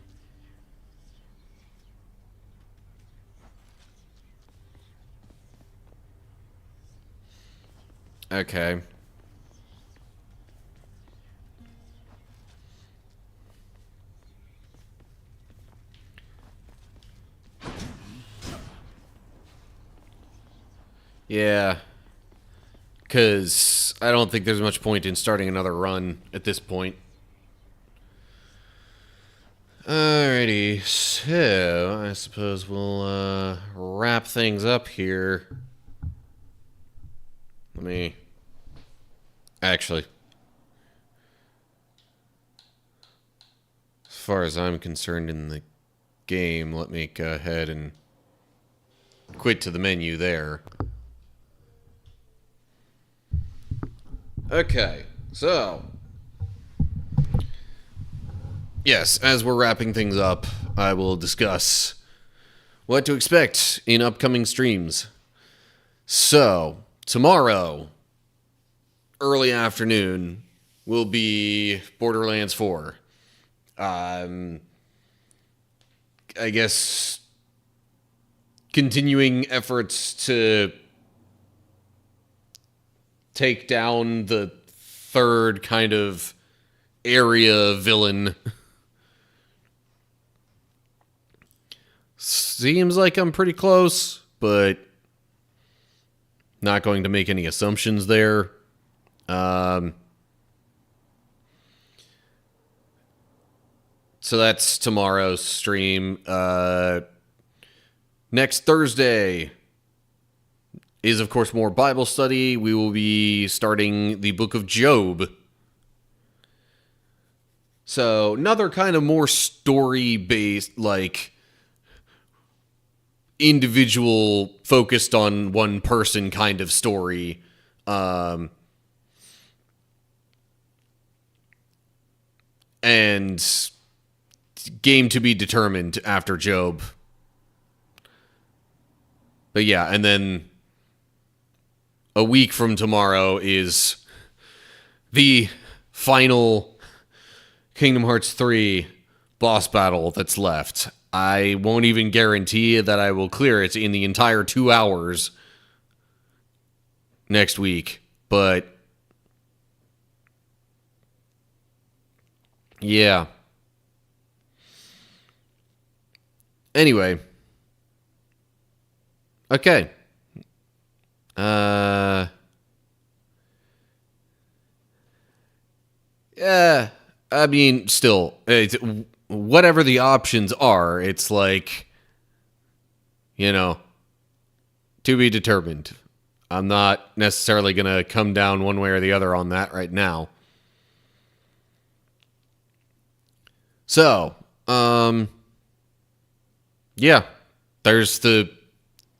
Okay. Yeah. Because I don't think there's much point in starting another run at this point. Alrighty, so I suppose we'll wrap things up here. Let me... Actually, as far as I'm concerned in the game, let me go ahead and quit to the menu there. Okay, so... Yes, as we're wrapping things up, I will discuss what to expect in upcoming streams. So, tomorrow, early afternoon, will be Borderlands 4. I guess continuing efforts to take down the third kind of area villain. Seems like I'm pretty close, but not going to make any assumptions there. So that's tomorrow's stream. Next Thursday is, of course, more Bible study. We will be starting the book of Job. So another kind of more story-based, like, individual, focused on one person kind of story. And game to be determined after Job. But yeah, and then a week from tomorrow is the final Kingdom Hearts 3 boss battle that's left. I won't even guarantee that I will clear it in the entire 2 hours next week, but yeah. Anyway. Okay. Yeah. I mean, still, it's, whatever the options are, it's like, you know, to be determined. I'm not necessarily going to come down one way or the other on that right now. So, yeah, there's the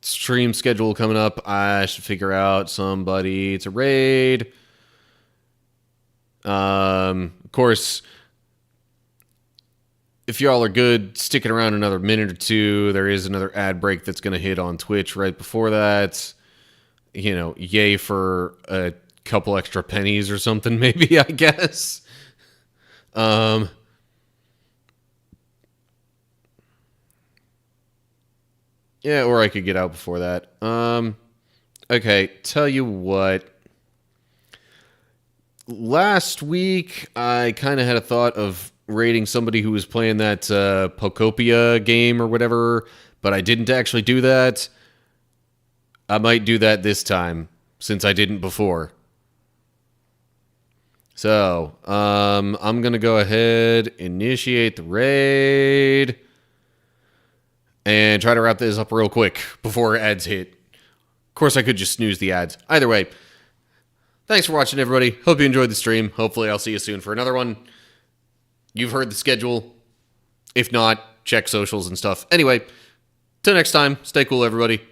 stream schedule coming up. I should figure out somebody to raid. Of course, if y'all are good, sticking around another minute or two, there is another ad break that's going to hit on Twitch right before that. You know, yay for a couple extra pennies or something, maybe, I guess. Yeah, or I could get out before that. Okay, tell you what. last week, I kind of had a thought of rating somebody who was playing that Pocopia game or whatever, but I didn't actually do that. I might do that this time, since I didn't before. So, I'm going to go ahead, initiate the raid, and try to wrap this up real quick before ads hit. Of course, I could just snooze the ads. Either way, thanks for watching, everybody. Hope you enjoyed the stream. Hopefully, I'll see you soon for another one. You've heard the schedule. If not, check socials and stuff. Anyway, till next time, stay cool, everybody.